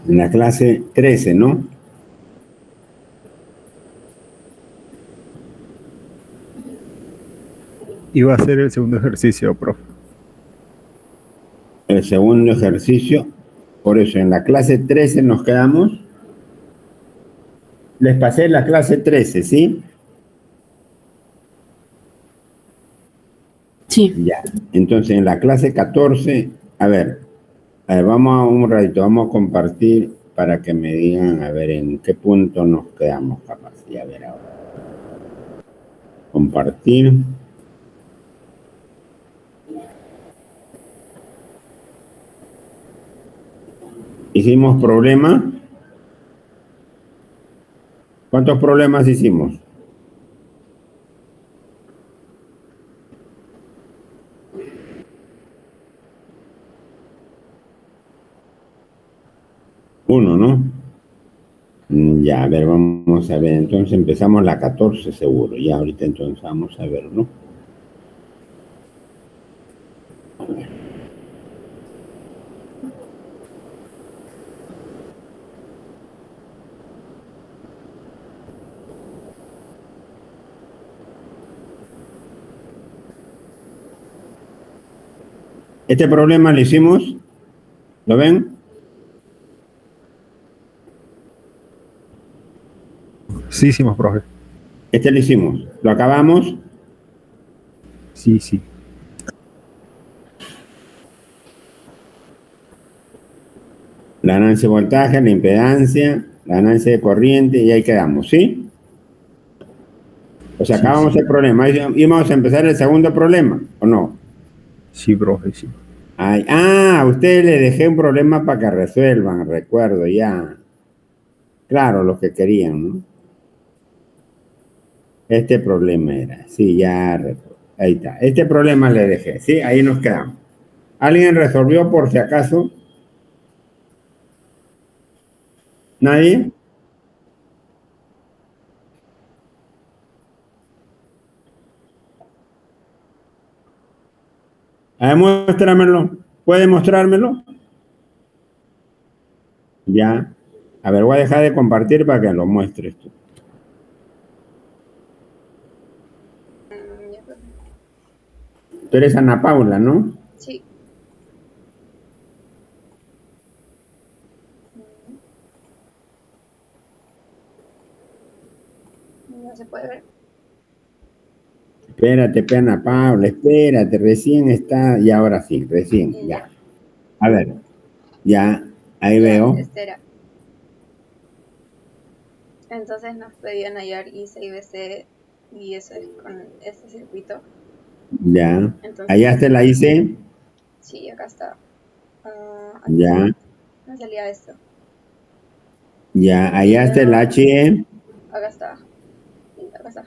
En la clase 13, ¿no? Iba a ser el segundo ejercicio, profe. El segundo ejercicio. Por eso, en la clase 13 nos quedamos. Les pasé la clase 13, ¿sí? Sí. Ya. Entonces, en la clase 14, a ver, vamos a un ratito, vamos a compartir para que me digan, a ver, en qué punto nos quedamos capaz. Y a ver ahora. Compartir. Hicimos problema. ¿Cuántos problemas hicimos? Uno, ¿no? Ya, a ver, vamos a ver. Entonces empezamos la 14 seguro. Ya ahorita entonces vamos a ver, ¿no? Este problema lo hicimos, ¿lo ven? Sí, hicimos, profe. Este lo hicimos, lo acabamos. Sí, sí. La ganancia de voltaje, la impedancia, la ganancia de corriente y ahí quedamos, ¿sí? O sea, Sí, acabamos sí. el problema. ¿Íbamos a empezar el segundo problema o no? Sí, profe, sí. Ay, a ustedes les dejé un problema para que resuelvan, recuerdo ya. Claro, lo que querían, ¿no? Este problema era, sí, ya recuerdo. Ahí está. Este problema le dejé, ¿sí? Ahí nos quedamos. ¿Alguien resolvió por si acaso? ¿Nadie? A ver, muéstramelo. ¿Puede mostrármelo? Ya. A ver, voy a dejar de compartir para que lo muestres tú. Ya, profe. Tú eres Ana Paula, ¿no? Sí. No se puede ver. Espérate, Ana Paula, espérate, recién está, y ahora sí, recién, Y ya. A ver, ya, ahí ya, veo, este era. Entonces nos pedían hallar IC y BC y eso es con este circuito. ya. Entonces, Allá te la hice, sí, acá está. Aquí ya, me salía esto. ya. Y Allá está el luego, HE, acá está. Sí, acá está.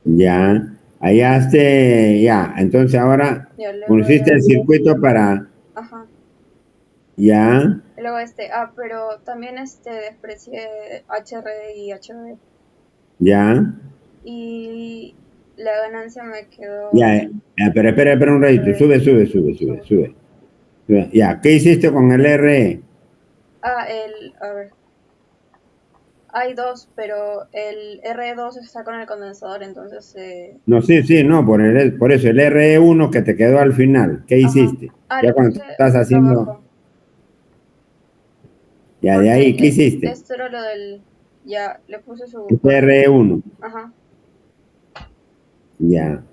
ya. Allá está, ya. Entonces ahora Y luego pusiste el circuito para, ajá. ya, Y luego pero también desprecié HR y HB. ya, Y la ganancia me quedó. ya. Pero espera un ratito, sube. Ya, ¿qué hiciste con el RE? A ver, hay dos, pero el R2 está con el condensador, entonces No, sí, no, por eso, el RE1 que te quedó al final, ¿qué ajá. hiciste? Le Ya cuando puse estás lo haciendo, abajo, ya de ahí, porque ¿qué hiciste? esto era lo del, ya, le puse su Este RE1, ajá, ya,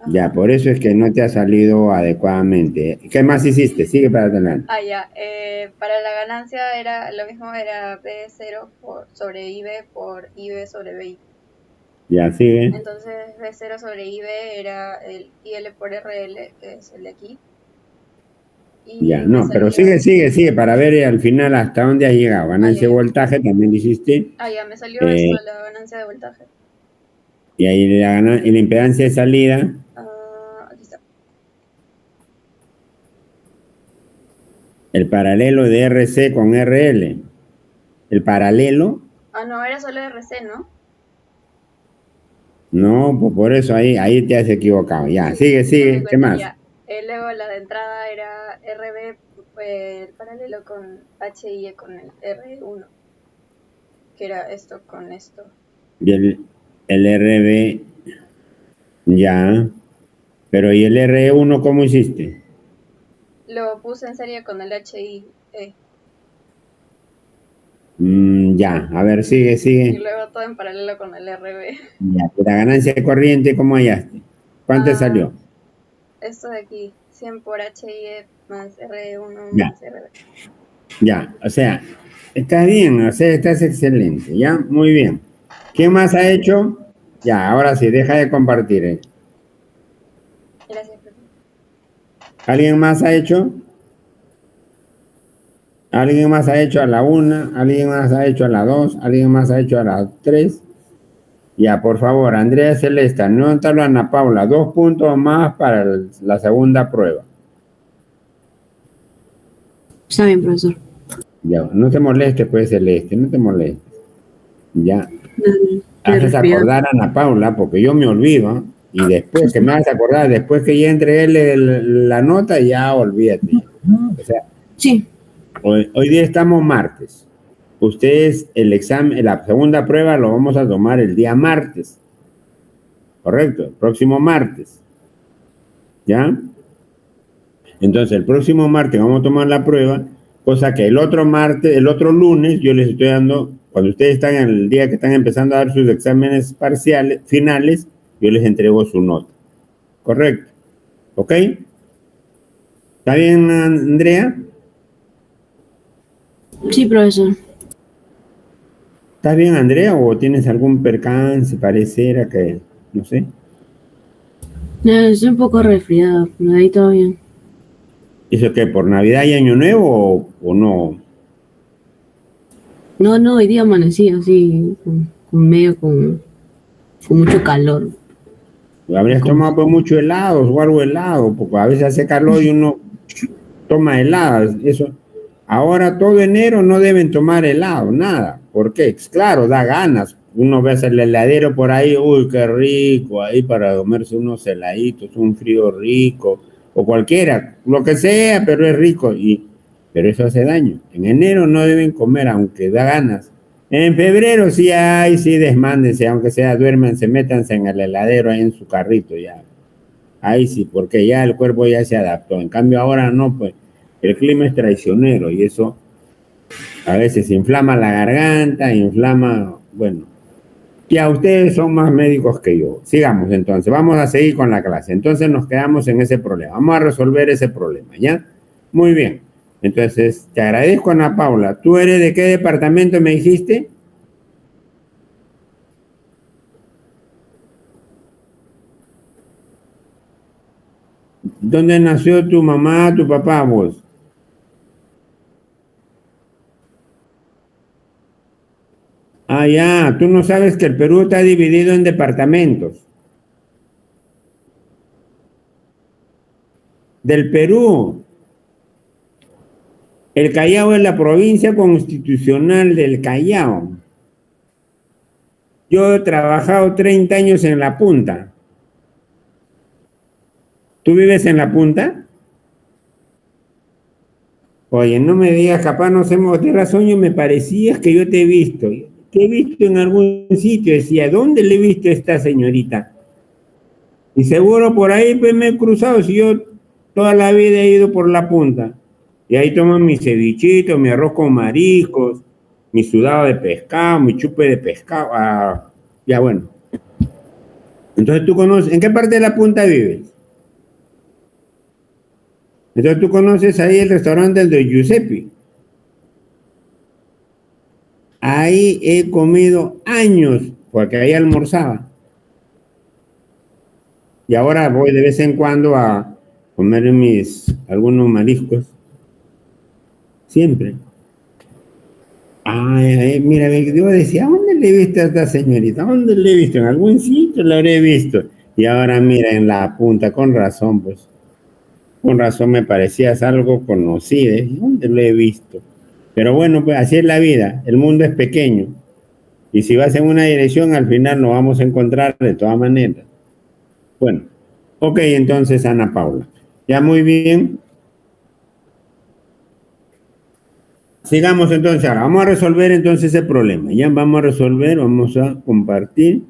ajá. por eso es que no te ha salido adecuadamente. ¿Qué más hiciste? Sigue para adelante. Ya, para la ganancia era lo mismo, era B0 sobre IB por IB sobre BI. Ya, sigue. Entonces B0 sobre IB era el IL por RL, que es el de aquí. Ya, Y me no, pero salió, sigue para ver al final hasta dónde has llegado. Ganancia de ya. voltaje también hiciste. Ya, me salió esto, eh, la ganancia de voltaje. y ahí y la impedancia de salida, Aquí está. el paralelo de RC con RL. El paralelo, No, era solo RC, ¿no? no, pues por eso ahí te has equivocado. Ya, Sí, no me di sigue, ¿qué cuenta, más? ya. Luego la de entrada era RB, fue el paralelo con HIE con el R1, que era esto con esto. Y el RB, ya. Pero ¿y el R1 cómo hiciste? Lo puse en serie con el HIE. Ya, a ver, sigue, Y sigue. luego todo en paralelo con el RB. Ya, la ganancia de corriente, ¿cómo hallaste? ¿Cuánto salió? Esto de aquí, 100 por HIE más R1 Ya. más RB. Ya, o sea, estás bien, o sea, estás excelente, ¿ya? Muy bien. ¿Quién más ha hecho? Ya, ahora sí, deja de compartir. Gracias, profe. ¿Alguien más ha hecho? ¿Alguien más ha hecho a la 1? ¿Alguien más ha hecho a la 2? ¿Alguien más ha hecho a la 3? Ya, por favor, Andrea Celesta, no entrarlo a Ana Paula, 2 puntos más para la segunda prueba. Está bien, profesor. Ya, no te molestes, pues, Celeste, no te molestes. Ya. Haces resfriado. acordar a Ana Paula, porque yo me olvido, y después que me hagas acordar, después que ya entregué la nota, ya olvídate. O sea, Sí, hoy día estamos martes. Ustedes, el examen, la segunda prueba lo vamos a tomar el día martes. ¿Correcto? El próximo martes. ¿Ya? Entonces, el próximo martes vamos a tomar la prueba, cosa que el otro martes, el otro lunes, yo les estoy dando, cuando ustedes están en el día que están empezando a dar sus exámenes parciales, finales, yo les entrego su nota. ¿Correcto? ¿Ok? ¿Está bien, Andrea? sí, profesor. ¿Estás bien, Andrea? ¿O tienes algún percance? Pareciera que, no sé. No, estoy un poco resfriado, pero ahí todo bien. ¿Eso qué? ¿Por Navidad y Año Nuevo o no? No, hoy día amanecí así, con mucho calor. Habrías tomado pues mucho helado o algo helado, porque a veces hace calor y uno toma helado. Eso. Ahora todo enero no deben tomar helado, nada. ¿Por qué? Claro, da ganas. Uno ve el heladero por ahí, uy, qué rico, ahí para comerse unos heladitos, un frío rico, o cualquiera, lo que sea, pero es rico. Pero eso hace daño. En enero no deben comer, aunque da ganas. En febrero sí hay, sí desmándense, aunque sea duérmense, métanse en el heladero ahí en su carrito ya. Ahí sí, porque ya el cuerpo ya se adaptó. En cambio ahora no, pues el clima es traicionero y eso a veces inflama la garganta, inflama, bueno. Ya ustedes son más médicos que yo. Sigamos entonces, vamos a seguir con la clase. Entonces nos quedamos en ese problema. Vamos a resolver ese problema, ¿ya? Muy bien. Entonces, te agradezco, Ana Paula. ¿Tú eres de qué departamento me dijiste? ¿Dónde nació tu mamá, tu papá, vos? Ah, ya, tú no sabes que el Perú está dividido en departamentos. Del Perú. El Callao es la provincia constitucional del Callao. Yo he trabajado 30 años en la punta. ¿Tú vives en la punta? Oye, no me digas, capaz nos hemos de razón, yo me parecías que yo te he visto. Te he visto en algún sitio, decía, ¿dónde le he visto a esta señorita? Y seguro por ahí pues me he cruzado, si yo toda la vida he ido por la punta. Y ahí tomo mi cevichito, mi arroz con mariscos, mi sudado de pescado, mi chupe de pescado. Ah, ya bueno. Entonces tú conoces, ¿en qué parte de la punta vives? Entonces tú conoces ahí el restaurante del de Giuseppe. Ahí he comido años, porque ahí almorzaba. Y ahora voy de vez en cuando a comer algunos mariscos. Siempre. Ay, mira, yo decía, ¿dónde le he visto a esta señorita? ¿Dónde le he visto? En algún sitio la habré visto. Y ahora mira, en la punta, con razón, pues. Con razón me parecías algo conocido. ¿Dónde lo he visto? Pero bueno, pues así es la vida. El mundo es pequeño. Y si vas en una dirección, al final nos vamos a encontrar de todas maneras. Bueno, ok, entonces Ana Paula. Ya muy bien. Sigamos entonces ahora. Vamos a resolver entonces ese problema. Ya vamos a resolver, vamos a compartir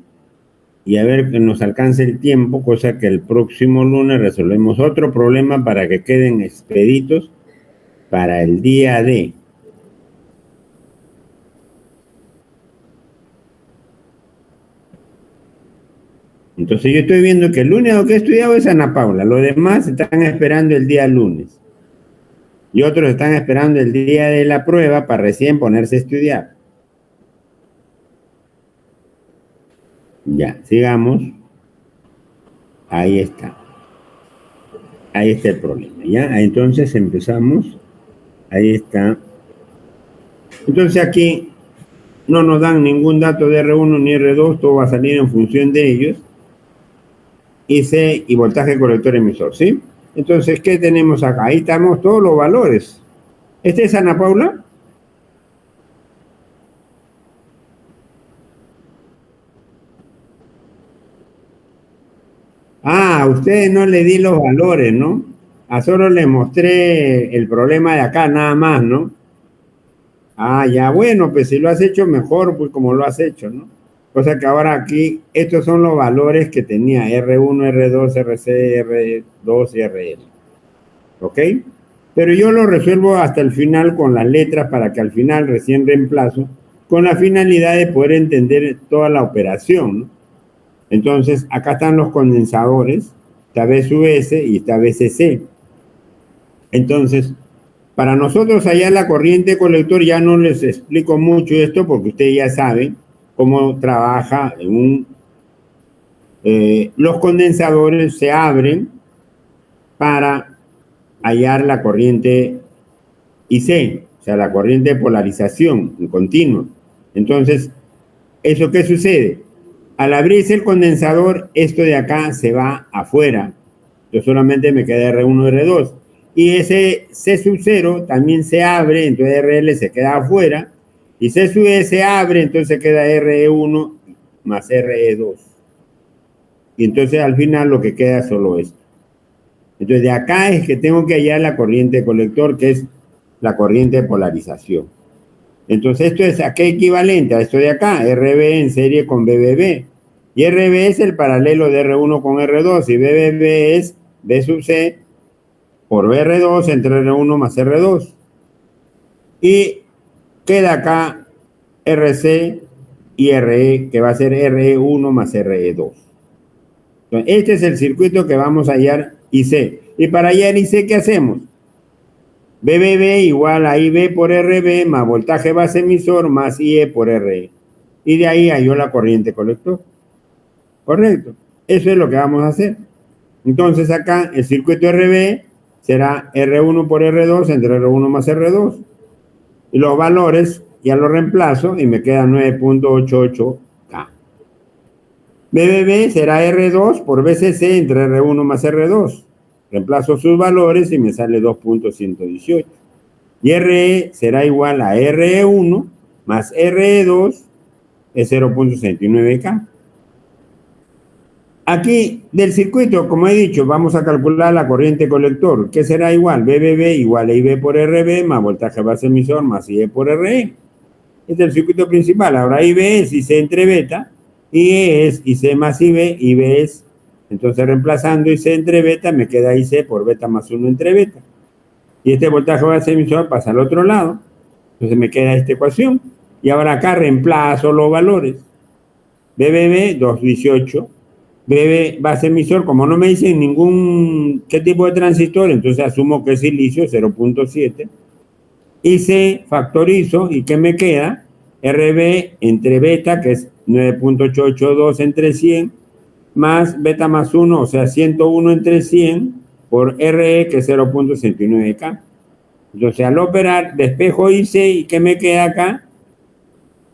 y a ver que nos alcance el tiempo, cosa que el próximo lunes resolvemos otro problema para que queden expeditos para el día de. Entonces yo estoy viendo que el único que he estudiado es Ana Paula. Los demás están esperando el día lunes. Y otros están esperando el día de la prueba para recién ponerse a estudiar. Ya, sigamos. Ahí está. Ahí está el problema. Ya, entonces empezamos. Ahí está. Entonces aquí no nos dan ningún dato de R1 ni R2. Todo va a salir en función de ellos. IC y voltaje colector emisor, ¿sí? Entonces, ¿qué tenemos acá? Ahí estamos todos los valores. ¿Este es Ana Paula? Ah, a ustedes no le di los valores, ¿no? A solo les mostré el problema de acá, nada más, ¿no? Ah, ya, bueno, pues si lo has hecho mejor, pues como lo has hecho, ¿no? O sea que ahora aquí, estos son los valores que tenía R1, R2, RC, R2 y RL. ¿Ok? Pero yo lo resuelvo hasta el final con las letras para que al final recién reemplazo con la finalidad de poder entender toda la operación, ¿no? Entonces, acá están los condensadores, esta VS y esta VCC. Entonces, para nosotros hallar la corriente colector ya no les explico mucho esto porque ustedes ya saben cómo trabaja los condensadores se abren para hallar la corriente IC, o sea, la corriente de polarización en continuo. Entonces, ¿eso qué sucede? Al abrirse el condensador, esto de acá se va afuera. Yo solamente me queda R1 y R2. Y ese C sub 0 también se abre, entonces RL se queda afuera. Y C sub E se abre, entonces queda RE1 más RE2. Y entonces al final lo que queda es solo esto. Entonces de acá es que tengo que hallar la corriente colector, que es la corriente de polarización. Entonces esto es ¿a qué equivalente? A esto de acá, RB en serie con BBB. Y RB es el paralelo de R1 con R2 y BBB es B sub C por BR2 entre R1 más R2. Y queda acá RC y RE, que va a ser RE1 más RE2. Entonces, este es el circuito que vamos a hallar IC. Y para hallar IC, ¿qué hacemos? BBB igual a IB por RB más voltaje base emisor más IE por RE. Y de ahí halló la corriente colector. Correcto. Eso es lo que vamos a hacer. Entonces acá el circuito RB será R1 por R2 entre R1 más R2. Y los valores ya los reemplazo y me queda 9.88K. BBB será R2 por BCC entre R1 más R2. Reemplazo sus valores y me sale 2.118. Y RE será igual a RE1 más RE2 es 0.69K. Aquí del circuito, como he dicho, vamos a calcular la corriente colector, que será igual BBB igual a IB por RB más voltaje base emisor más IE por RE. Este es el circuito principal. Ahora IB es IC entre beta, IE es IC más IB, IB es, entonces reemplazando IC entre beta me queda IC por beta más 1 entre beta. Y este voltaje base emisor pasa al otro lado, entonces me queda esta ecuación. Y ahora acá reemplazo los valores. BBB 218. BB base emisor, como no me dicen ningún qué tipo de transistor, entonces asumo que es silicio 0.7. IC factorizo y ¿qué me queda? RB entre beta, que es 9.882 entre 100, más beta más 1, o sea, 101 entre 100, por RE, que es 0.69K. Entonces, al operar, despejo IC y ¿qué me queda acá?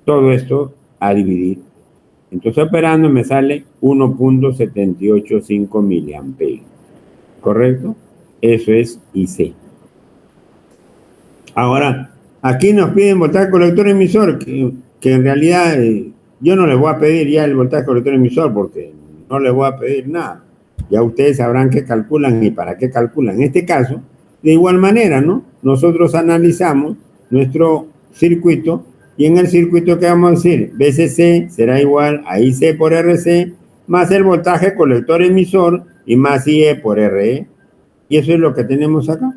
Todo esto a dividir. Entonces, operando me sale 1.785 miliamperios. ¿Correcto? Eso es IC. Ahora, aquí nos piden voltaje colector emisor, que en realidad yo no les voy a pedir ya el voltaje colector emisor porque no les voy a pedir nada. Ya ustedes sabrán qué calculan y para qué calculan. En este caso, de igual manera, ¿no? Nosotros analizamos nuestro circuito, y en el circuito, ¿qué vamos a decir? VCC será igual a IC por RC, más el voltaje colector emisor, y más IE por RE. Y eso es lo que tenemos acá,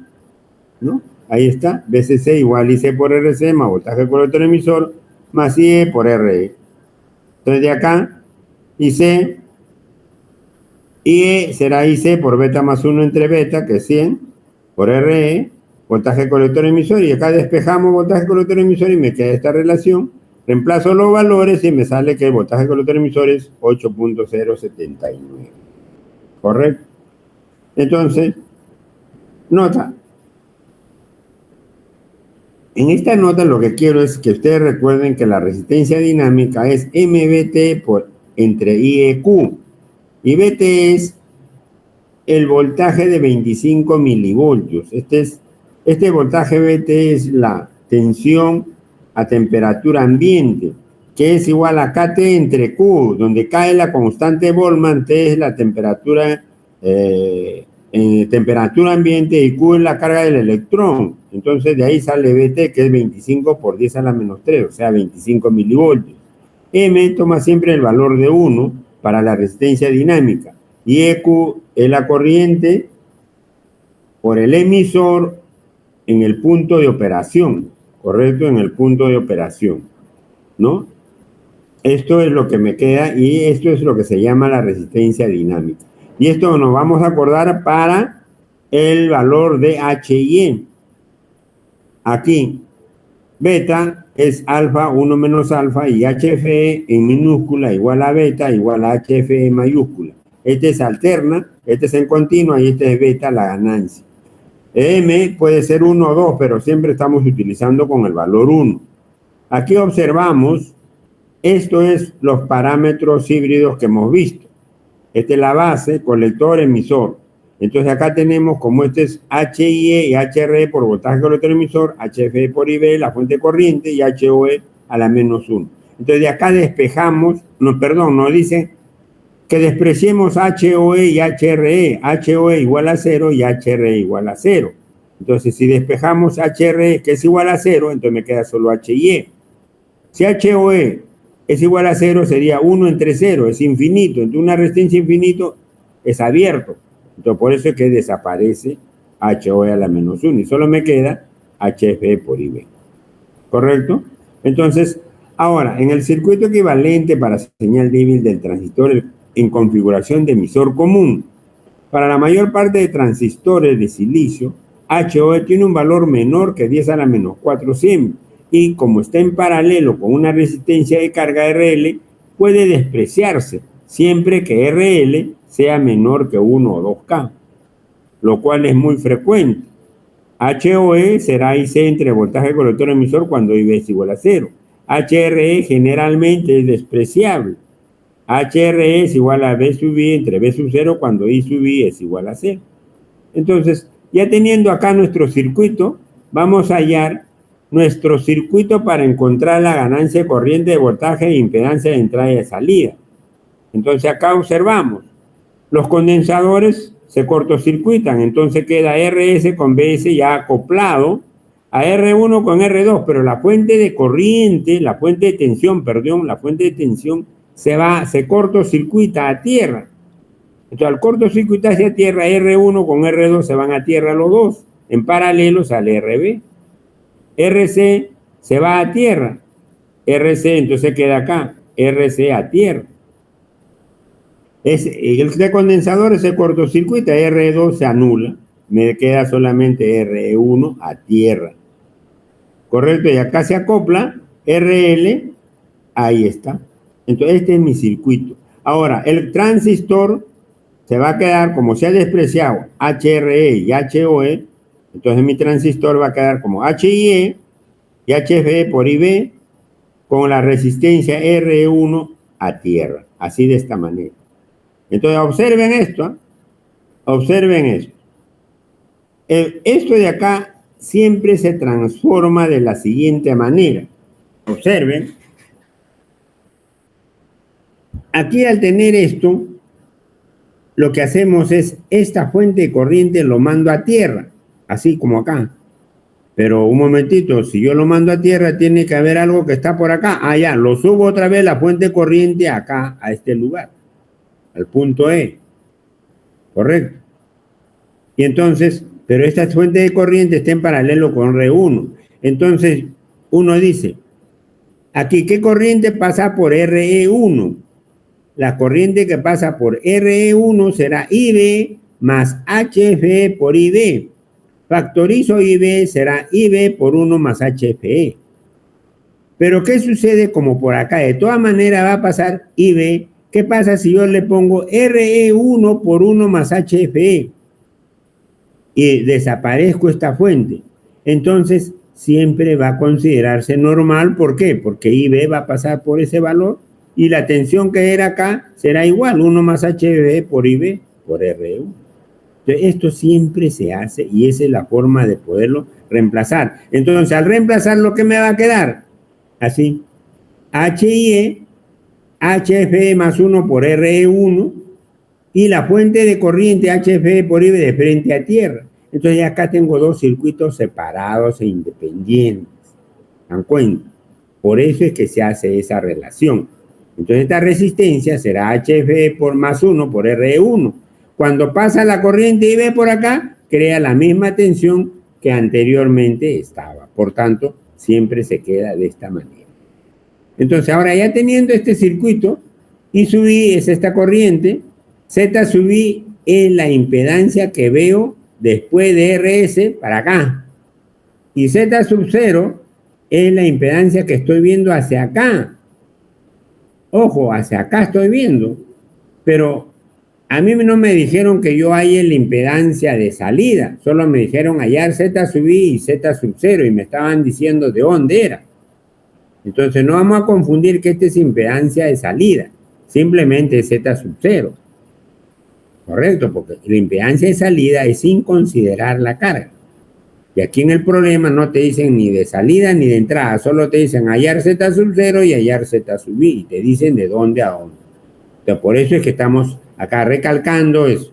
¿no? Ahí está, VCC igual IC por RC, más voltaje colector emisor, más IE por RE. Entonces de acá, IE será IC por beta más 1 entre beta, que es 100, por RE, voltaje colector emisor, y acá despejamos voltaje colector emisor y me queda esta relación. Reemplazo los valores y me sale que el voltaje colector emisor es 8.079. ¿Correcto? Entonces, nota. En esta nota lo que quiero es que ustedes recuerden que la resistencia dinámica es MBT entre IEQ. Y BT es el voltaje de 25 milivoltios. Este voltaje BT es la tensión a temperatura ambiente, que es igual a KT entre Q, donde K es la constante Boltzmann, T es la temperatura en temperatura ambiente y Q es la carga del electrón. Entonces de ahí sale BT, que es 25 por 10 a la menos 3, o sea 25 milivoltios. M toma siempre el valor de 1 para la resistencia dinámica, y EQ es la corriente por el emisor en el punto de operación, ¿correcto? En el punto de operación, ¿no? Esto es lo que me queda, y esto es lo que se llama la resistencia dinámica. Y esto nos vamos a acordar para el valor de H y E. Aquí, beta es alfa 1 menos alfa, y HFE en minúscula igual a beta igual a HFE mayúscula. Este es alterna, este es en continua, y este es beta, la ganancia. M puede ser 1 o 2, pero siempre estamos utilizando con el valor 1. Aquí observamos, esto es los parámetros híbridos que hemos visto. Esta es la base, colector, emisor. Entonces acá tenemos, como este es HIE y HRE por voltaje colector emisor, HFE por IB, la fuente corriente, y HOE a la menos 1. Entonces de acá despejamos, nos dicen que despreciemos HOE y HRE. HOE igual a 0 y HRE igual a 0. Entonces si despejamos HRE, que es igual a 0, entonces me queda solo HIE. Si HOE es igual a 0, sería 1 entre 0, es infinito. Entonces una resistencia infinito es abierto. Entonces por eso es que desaparece HOE a la menos 1 y solo me queda HFE por IB. ¿Correcto? Entonces, ahora, en el circuito equivalente para señal débil del transistor en configuración de emisor común, para la mayor parte de transistores de silicio, HOE tiene un valor menor que 10 a la menos 4 siempre, y como está en paralelo con una resistencia de carga RL, puede despreciarse siempre que RL sea menor que 1 o 2K, lo cual es muy frecuente. HOE será IC entre voltaje colector emisor cuando IB es igual a 0. HRE generalmente es despreciable. HRE es igual a B sub I entre B sub 0 cuando I sub I es igual a 0. Entonces, ya teniendo acá nuestro circuito, vamos a hallar nuestro circuito para encontrar la ganancia de corriente de voltaje e impedancia de entrada y de salida. Entonces acá observamos, los condensadores se cortocircuitan, entonces queda RS con BS ya acoplado a R1 con R2, pero la fuente de corriente, la fuente de tensión se cortocircuita a tierra. Entonces al cortocircuitarse a tierra, R1 con R2 se van a tierra los dos, en paralelo sale RB. RC se va a tierra, RC entonces queda acá, RC a tierra. El de condensador se cortocircuita, R2 se anula, me queda solamente R1 a tierra. Correcto, y acá se acopla RL, ahí está. Entonces este es mi circuito. Ahora, el transistor se va a quedar, como se ha despreciado HRE y HOE, entonces mi transistor va a quedar como HIE y HFE por IB con la resistencia R1 a tierra, así de esta manera. Entonces observen esto, observen esto. Esto de acá siempre se transforma de la siguiente manera. Observen. Aquí al tener esto, lo que hacemos es esta fuente de corriente lo mando a tierra, así como acá. Pero un momentito, si yo lo mando a tierra, tiene que haber algo que está por acá. Ah, ya, lo subo otra vez la fuente corriente acá, a este lugar, al punto E. Correcto. Y entonces, pero esta fuente de corriente está en paralelo con R1. Entonces, uno dice, aquí, ¿qué corriente pasa por RE1? La corriente que pasa por RE1 será IB más HFE por IB. Factorizo IB, será IB por 1 más HFE. Pero ¿qué sucede como por acá? De todas maneras va a pasar IB. ¿Qué pasa si yo le pongo RE1 por 1 más HFE? Y desaparezco esta fuente. Entonces, siempre va a considerarse normal. ¿Por qué? Porque IB va a pasar por ese valor y la tensión que era acá será igual, 1 más HFE por IB por RE1. Entonces, esto siempre se hace y esa es la forma de poderlo reemplazar. Entonces, al reemplazarlo, ¿qué me va a quedar? Así, HIE, HFE más 1 por RE1 y la fuente de corriente HFE por IB de frente a tierra. Entonces, ya acá tengo dos circuitos separados e independientes. ¿Dan cuenta? Por eso es que se hace esa relación. Entonces, esta resistencia será HFE por más 1 por RE1. Cuando pasa la corriente IB por acá, crea la misma tensión que anteriormente estaba. Por tanto, siempre se queda de esta manera. Entonces, ahora ya teniendo este circuito, I sub I es esta corriente, Z sub I es la impedancia que veo después de RS para acá. Y Z sub 0 es la impedancia que estoy viendo hacia acá. Ojo, hacia acá estoy viendo. Pero a mí no me dijeron que yo halle la impedancia de salida. Solo me dijeron hallar Z sub I y Z sub 0 y me estaban diciendo de dónde era. Entonces no vamos a confundir que esta es impedancia de salida. Simplemente es Z sub 0. Correcto, porque la impedancia de salida es sin considerar la carga. Y aquí en el problema no te dicen ni de salida ni de entrada. Solo te dicen hallar Z sub 0 y hallar Z sub I. Y te dicen de dónde a dónde. Entonces por eso es que estamos acá recalcando eso.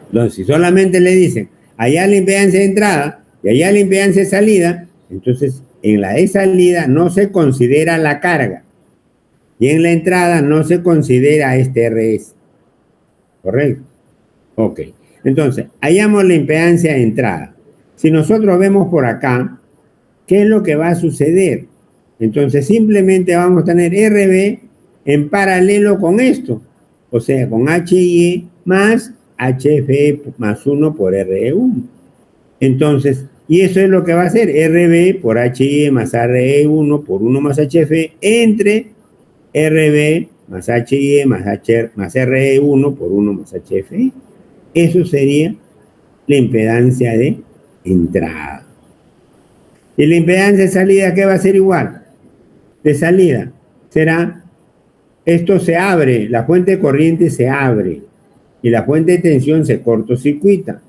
Entonces, si solamente le dicen hallar la impedancia de entrada y hallar la impedancia de salida, entonces en la de salida no se considera la carga y en la entrada no se considera este RS. ¿Correcto? Ok. Entonces, hallamos la impedancia de entrada. Si nosotros vemos por acá, ¿qué es lo que va a suceder? Entonces, simplemente vamos a tener RB en paralelo con esto. O sea, con HIE más HFE más 1 por RE1. Entonces, y eso es lo que va a hacer RB por HIE más RE1 por 1 más HFE entre RB más HIE más RE1 por 1 más HFE. Eso sería la impedancia de entrada. Y la impedancia de salida, ¿qué va a ser igual? De salida será, esto se abre, la fuente de corriente se abre y la fuente de tensión se cortocircuita.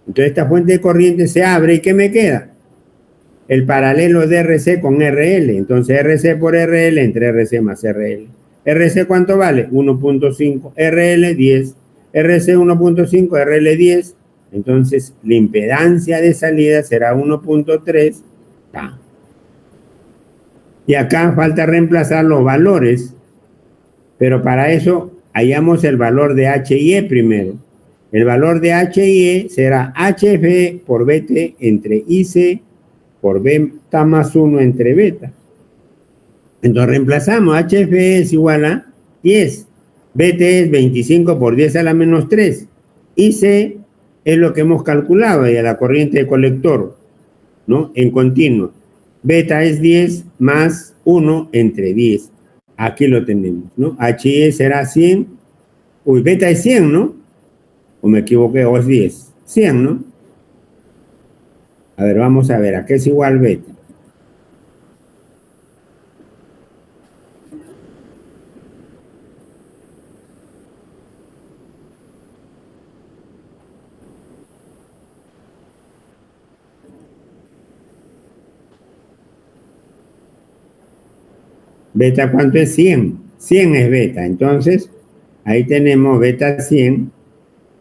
Entonces esta fuente de corriente se abre y ¿qué me queda? El paralelo de RC con RL. Entonces RC por RL entre RC más RL. RC ¿cuánto vale? 1.5. RL 10. RC 1.5, RL 10. Entonces la impedancia de salida será 1.3. Y acá falta reemplazar los valores. Pero para eso hallamos el valor de HIE primero. El valor de HIE será HFE por BT entre IC por beta más 1 entre beta. Entonces reemplazamos, HFE es igual a 10. BT es 25 por 10 a la menos 3. IC es lo que hemos calculado, ya la corriente de colector, ¿no? En continuo. Beta es 10 más 1 entre 10. Aquí lo tenemos, ¿no? HIE será 100. Uy, beta es 100, ¿no? O me equivoqué, o es 10. 100, ¿no? A ver, vamos a ver, ¿a qué es igual beta? Beta, ¿cuánto es? 100. 100 es beta. Entonces, ahí tenemos beta 100,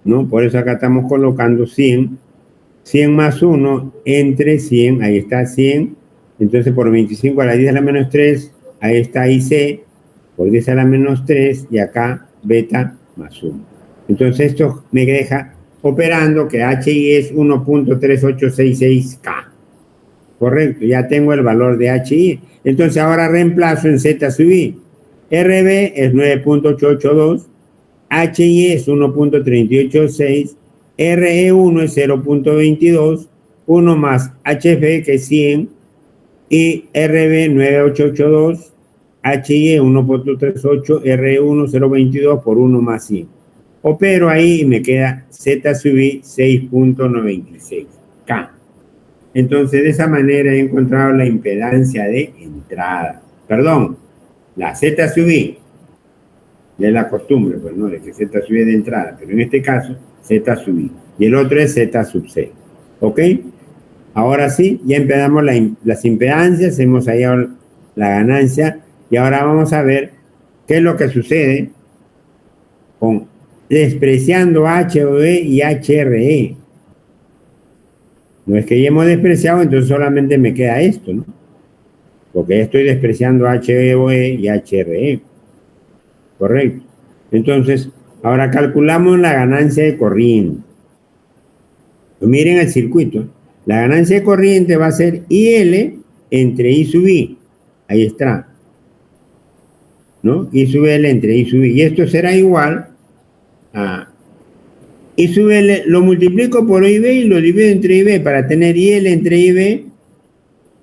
¿no? Por eso acá estamos colocando 100 100 más 1 entre 100, ahí está 100, entonces por 25 a la 10 a la menos 3, ahí está IC, por 10 a la menos 3, y acá beta más 1. Entonces esto me deja operando que HI es 1.3866K. Correcto, ya tengo el valor de HI. Entonces ahora reemplazo en Z sub I. RB es 9.882, HI es 1.386, RE1 es 0.22, 1 más HF que es 100, y RB 9882, HI 1.38, RE1 0.22 por 1 más 100. Opero ahí y me queda Z sub I 6.96K. Entonces de esa manera he encontrado la impedancia de entrada. Perdón, la Z sub I. Ya es la costumbre, pues no, de que Z sub I es de entrada, pero en este caso Z sub I. Y el otro es Z sub C. ¿Ok? Ahora sí, ya empezamos las impedancias, hemos hallado la ganancia y ahora vamos a ver qué es lo que sucede con despreciando HOE y HRE. No es que ya hemos despreciado, entonces solamente me queda esto, ¿no? Porque ya estoy despreciando HOE y HRE. Correcto. Entonces, ahora calculamos la ganancia de corriente. Pues miren el circuito. La ganancia de corriente va a ser IL entre I sub I. Ahí está. ¿No? I sub L entre I sub I. Y esto será igual a I sub L, lo multiplico por IB y lo divido entre IB para tener IL entre IB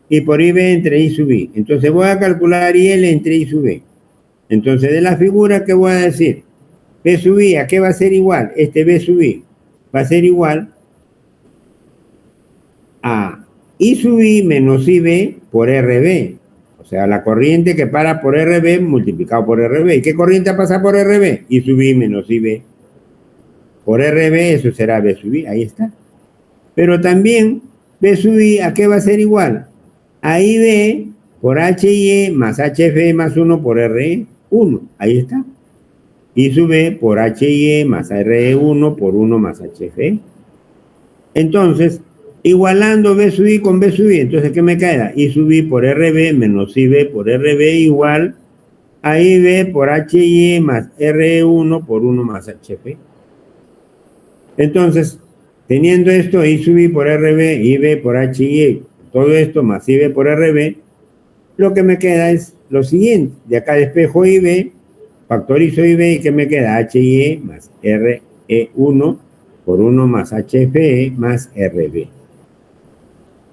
y por IB entre I sub I. Entonces voy a calcular IL entre I sub I. Entonces de la figura, ¿qué voy a decir? B sub I, ¿a qué va a ser igual? Este B sub I va a ser igual a I sub I menos IB por RB. O sea, la corriente que para por RB multiplicado por RB. ¿Y qué corriente pasa por RB? I sub I menos IB por RB, eso será B sub I. Ahí está. Pero también B sub I, ¿a qué va a ser igual? A IB por HIE más HF más 1 por RE. 1, ahí está. I sub B por HIE más RE1 por 1 más HF. Entonces, igualando B sub I con B sub I, entonces ¿qué me queda? I sub I por RB menos IB por RB igual a IB por HIE más RE1 por 1 más HF. Entonces, teniendo esto, I sub I por RB, IB por HIE, todo esto más IB por RB, lo que me queda es lo siguiente. De acá despejo IB, factorizo IB y ¿qué me queda? HIE más RE1 por 1 más HFE más RB.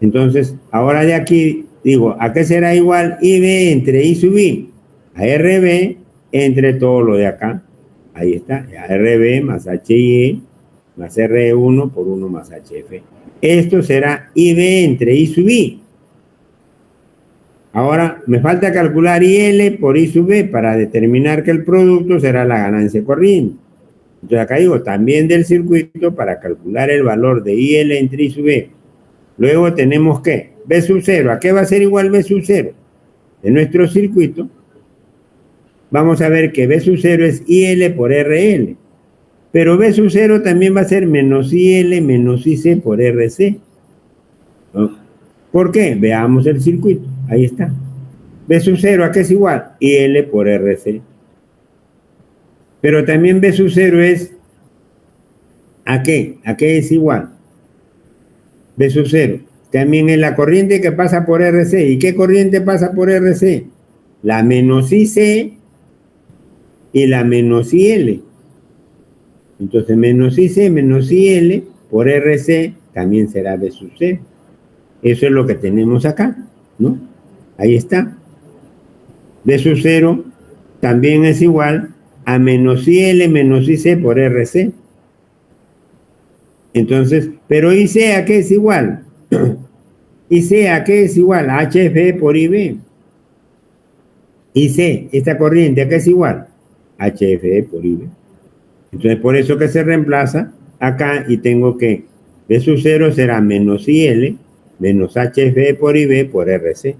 Entonces, ahora de aquí digo, ¿a qué será igual IB entre I sub I? A RB entre todo lo de acá. Ahí está, RB más HIE más RE1 por 1 más HF. Esto será IB entre I sub I. Ahora me falta calcular IL por I sub B para determinar que el producto será la ganancia corriente. Entonces acá digo, también del circuito para calcular el valor de IL entre I sub B. Luego tenemos que B sub 0. ¿A qué va a ser igual B sub 0? De nuestro circuito, vamos a ver que B sub 0 es IL por RL. Pero B sub 0 también va a ser menos IL menos IC por RC. ¿No? ¿Por qué? Veamos el circuito. Ahí está. B sub 0, ¿a qué es igual? IL por RC. Pero también B sub 0 es ¿a qué? ¿A qué es igual? B sub 0. También es la corriente que pasa por RC. ¿Y qué corriente pasa por RC? La menos IC y la menos IL. Entonces, menos IC menos IL por RC también será B sub 0. Eso es lo que tenemos acá, ¿no? Ahí está. B sub 0 también es igual a menos IL menos IC por RC. Entonces, pero IC ¿a qué es igual? IC ¿a qué es igual? A HFE por IB. IC, esta corriente ¿a qué es igual? HFE por IB. Entonces, por eso que se reemplaza acá y tengo que B sub 0 será menos IL menos HFE por IB por RC.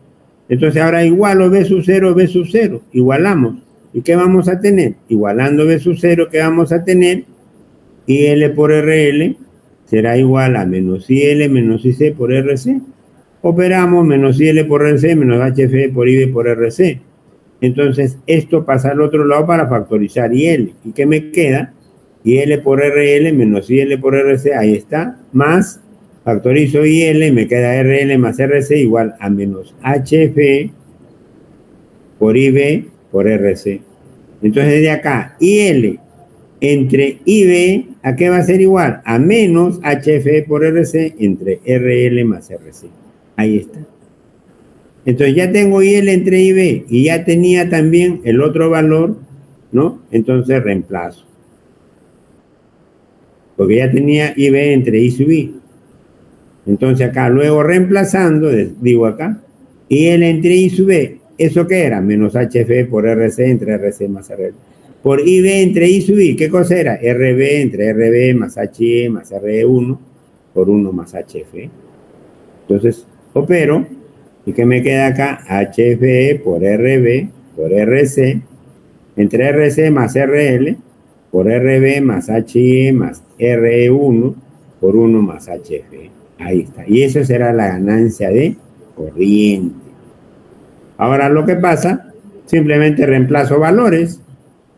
Entonces, ahora igualo B sub 0, B sub 0. Igualamos. ¿Y qué vamos a tener? Igualando B sub 0, ¿qué vamos a tener? IL por RL será igual a menos IL menos IC por RC. Operamos menos IL por RC menos HF por IB por RC. Entonces, esto pasa al otro lado para factorizar IL. ¿Y qué me queda? IL por RL menos IL por RC, ahí está, más factorizo IL y me queda RL más RC igual a menos HF por IB por RC. Entonces, desde acá, IL entre IB, ¿a qué va a ser igual? A menos HF por RC entre RL más RC. Ahí está. Entonces ya tengo IL entre IB y ya tenía también el otro valor, ¿no? Entonces reemplazo. Porque ya tenía IB entre I sub I. Entonces acá, luego reemplazando, digo acá, IL entre I sub B, ¿eso qué era? Menos HF por RC entre RC más RL. Por IB entre I sub I, ¿qué cosa era? RB entre RB más HE más RE1 por 1 más HF. Entonces, opero, ¿y qué me queda acá? HFE por RB por RC entre RC más RL por RB más HE más RE1 por 1 más HF. Ahí está. Y eso será la ganancia de corriente. Ahora lo que pasa, simplemente reemplazo valores,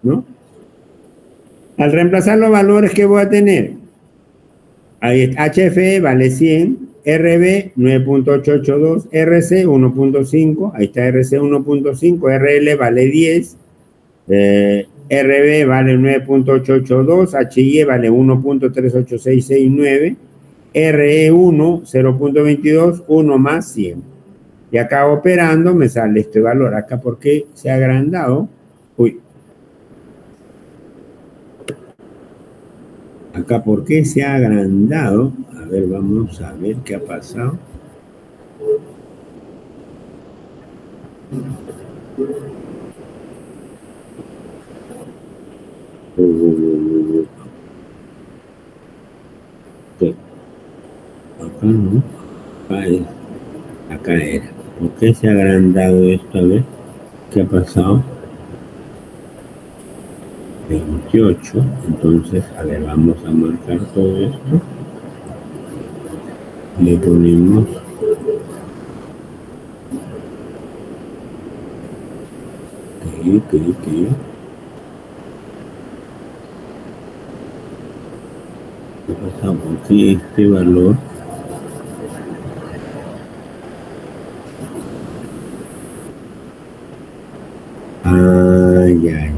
¿no? Al reemplazar los valores, ¿qué voy a tener? Ahí está. HFE vale 100, RB 9.882, RC 1.5, ahí está RC 1.5, RL vale 10, RB vale 9.882, HY vale 1.38669, RE1 0.22, 1 más 100. Y acá operando me sale este valor. Acá, ¿por qué se ha agrandado? Uy. Acá, ¿por qué se ha agrandado? A ver, vamos a ver qué ha pasado. Acá no. Acá era. ¿Por qué se ha agrandado esto? A ver, ¿qué ha pasado? 28. Entonces, a ver, vamos a marcar todo esto. Le ponemos ¿Qué pasa? ¿Por qué este valor? Ya.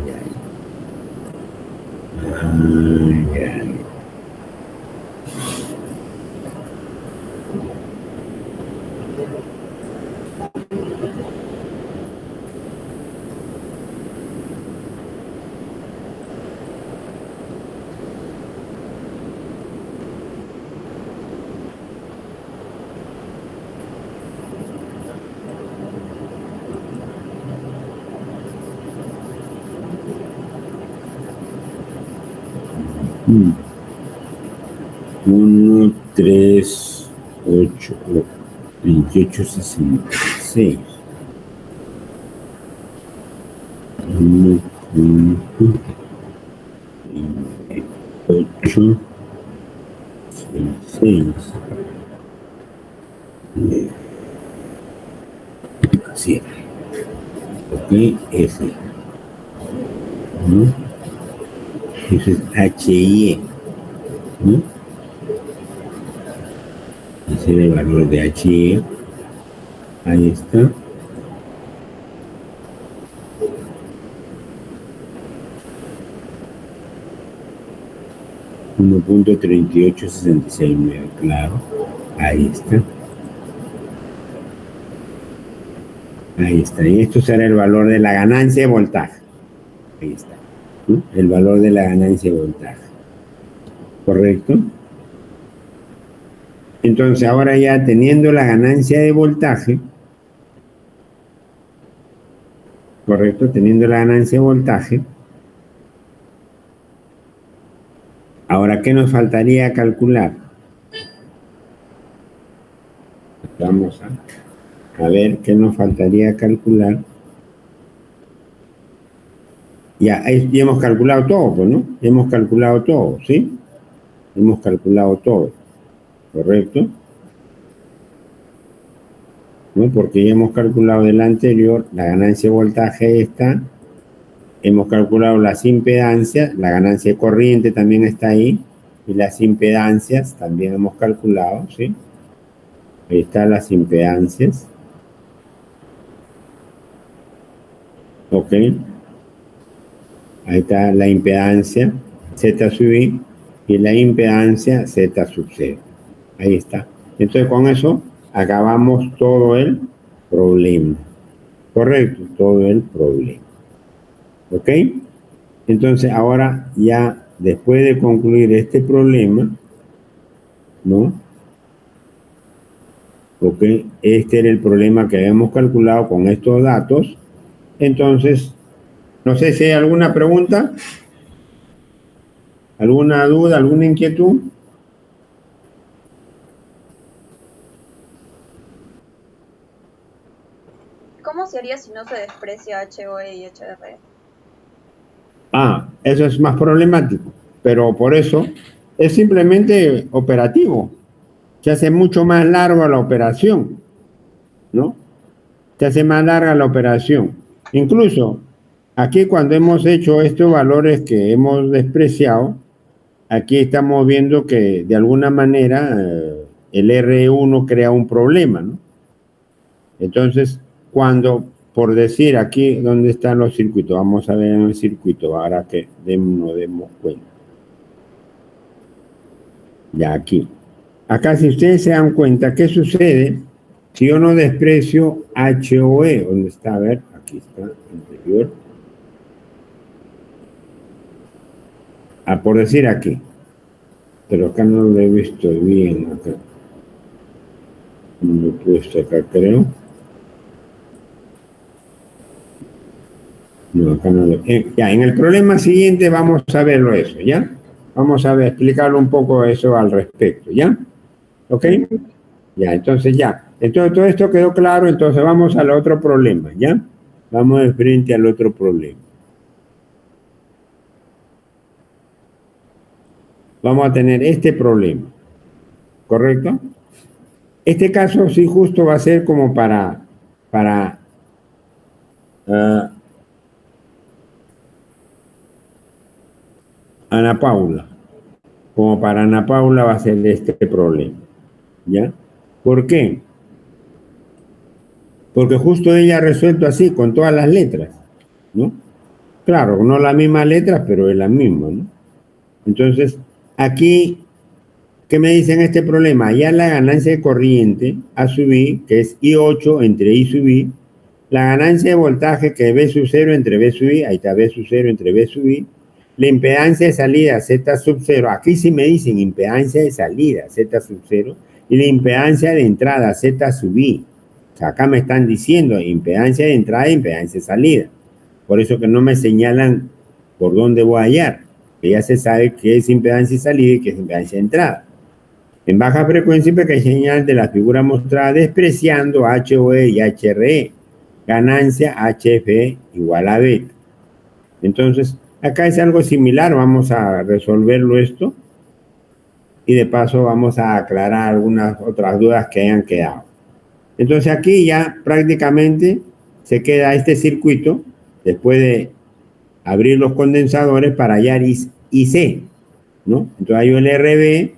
Uno, 3, 8, 28, 66. 1, 8, 6. Así es. Ok, ese. ¿No? Ese es HIE. ¿No? Ese es el valor de HIE. Ahí está. .38669, claro. Ahí está. Ahí está. Y esto será el valor de la ganancia de voltaje. Ahí está. ¿No? El valor de la ganancia de voltaje. ¿Correcto? Entonces, ahora ya teniendo la ganancia de voltaje, ¿correcto? Teniendo la ganancia de voltaje, ahora, ¿qué nos faltaría calcular? Vamos a ver qué nos faltaría calcular. Ya hemos calculado todo, pues, ¿no? Hemos calculado todo, ¿sí? Hemos calculado todo. ¿correcto? ¿No? Porque ya hemos calculado de la anterior la ganancia de voltaje esta, hemos calculado las impedancias, la ganancia de corriente también está ahí, y las impedancias también hemos calculado, ¿sí? Ahí están las impedancias. Ok. Ahí está la impedancia Z sub I y la impedancia Z sub 0. Ahí está. Entonces con eso acabamos todo el problema. Correcto, todo el problema. ¿Ok? Entonces ahora ya después de concluir este problema, ¿no? Ok, este era el problema que habíamos calculado con estos datos. Entonces, no sé si hay alguna pregunta, alguna duda, alguna inquietud. ¿Cómo se haría si no se desprecia HOE y HRE? Eso es más problemático, pero por eso es simplemente operativo. Se hace mucho más larga la operación, ¿no? Se hace más larga la operación. Incluso aquí cuando hemos hecho estos valores que hemos despreciado, aquí estamos viendo que de alguna manera el R1 crea un problema, ¿no? Entonces, cuando, por decir aquí, ¿dónde están los circuitos? Vamos a ver en el circuito, ahora que nos demos cuenta. Ya aquí. Acá, si ustedes se dan cuenta, ¿qué sucede si yo no desprecio HOE? ¿Dónde está? A ver, aquí está, anterior. Por decir aquí. Pero acá no lo he visto bien. Acá. No lo he puesto acá, creo. No, acá no lo... ya, en el problema siguiente vamos a verlo eso, ¿ya? Vamos a ver, explicarlo un poco eso al respecto, ¿ya? ¿Ok? Ya, entonces ya. Entonces todo esto quedó claro, entonces vamos al otro problema, ¿ya? Vamos de frente al otro problema. Vamos a tener este problema, ¿correcto? Este caso sí justo va a ser como para Ana Paula. Como para Ana Paula va a ser este problema, ¿ya? ¿Por qué? Porque justo ella ha resuelto así, con todas las letras, ¿no? Claro, no las mismas letras, pero es la misma, ¿no? Entonces, aquí, ¿qué me dicen este problema? Ya la ganancia de corriente A sub I, que es I8 entre I sub I, la ganancia de voltaje, que es B sub 0 entre B sub I, ahí está B sub 0 entre B sub I, la impedancia de salida Z sub 0, aquí sí me dicen impedancia de salida Z sub 0, y la impedancia de entrada Z sub I. O sea, acá me están diciendo impedancia de entrada e impedancia de salida. Por eso que no me señalan por dónde voy a hallar, que ya se sabe qué es impedancia de salida y qué es impedancia de entrada. En baja frecuencia siempre que hay señal de la figura mostrada despreciando HOE y HRE, ganancia HFE igual a beta. Entonces, acá es algo similar, vamos a resolverlo esto y de paso vamos a aclarar algunas otras dudas que hayan quedado. Entonces aquí ya prácticamente se queda este circuito después de abrir los condensadores para hallar IC, ¿no? Entonces hay el RB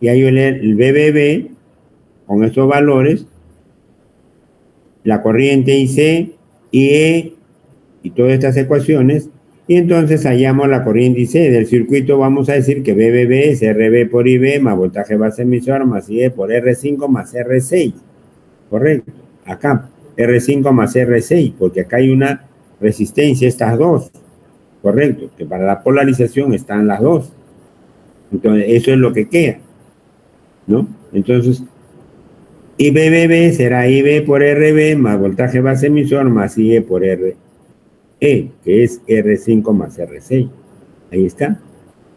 y hay el BBB con estos valores, la corriente IC, IE y todas estas ecuaciones, y entonces hallamos la corriente IC del circuito. Vamos a decir que BBB es RB por IB más voltaje base emisor más IE por R5 más R6, correcto. Acá R5 más R6, porque acá hay una resistencia, estas dos, correcto, que para la polarización están las dos. Entonces eso es lo que queda, ¿no? Entonces IBBB será IB por RB más voltaje base emisor más IE por RE, que es R5 más R6. Ahí está.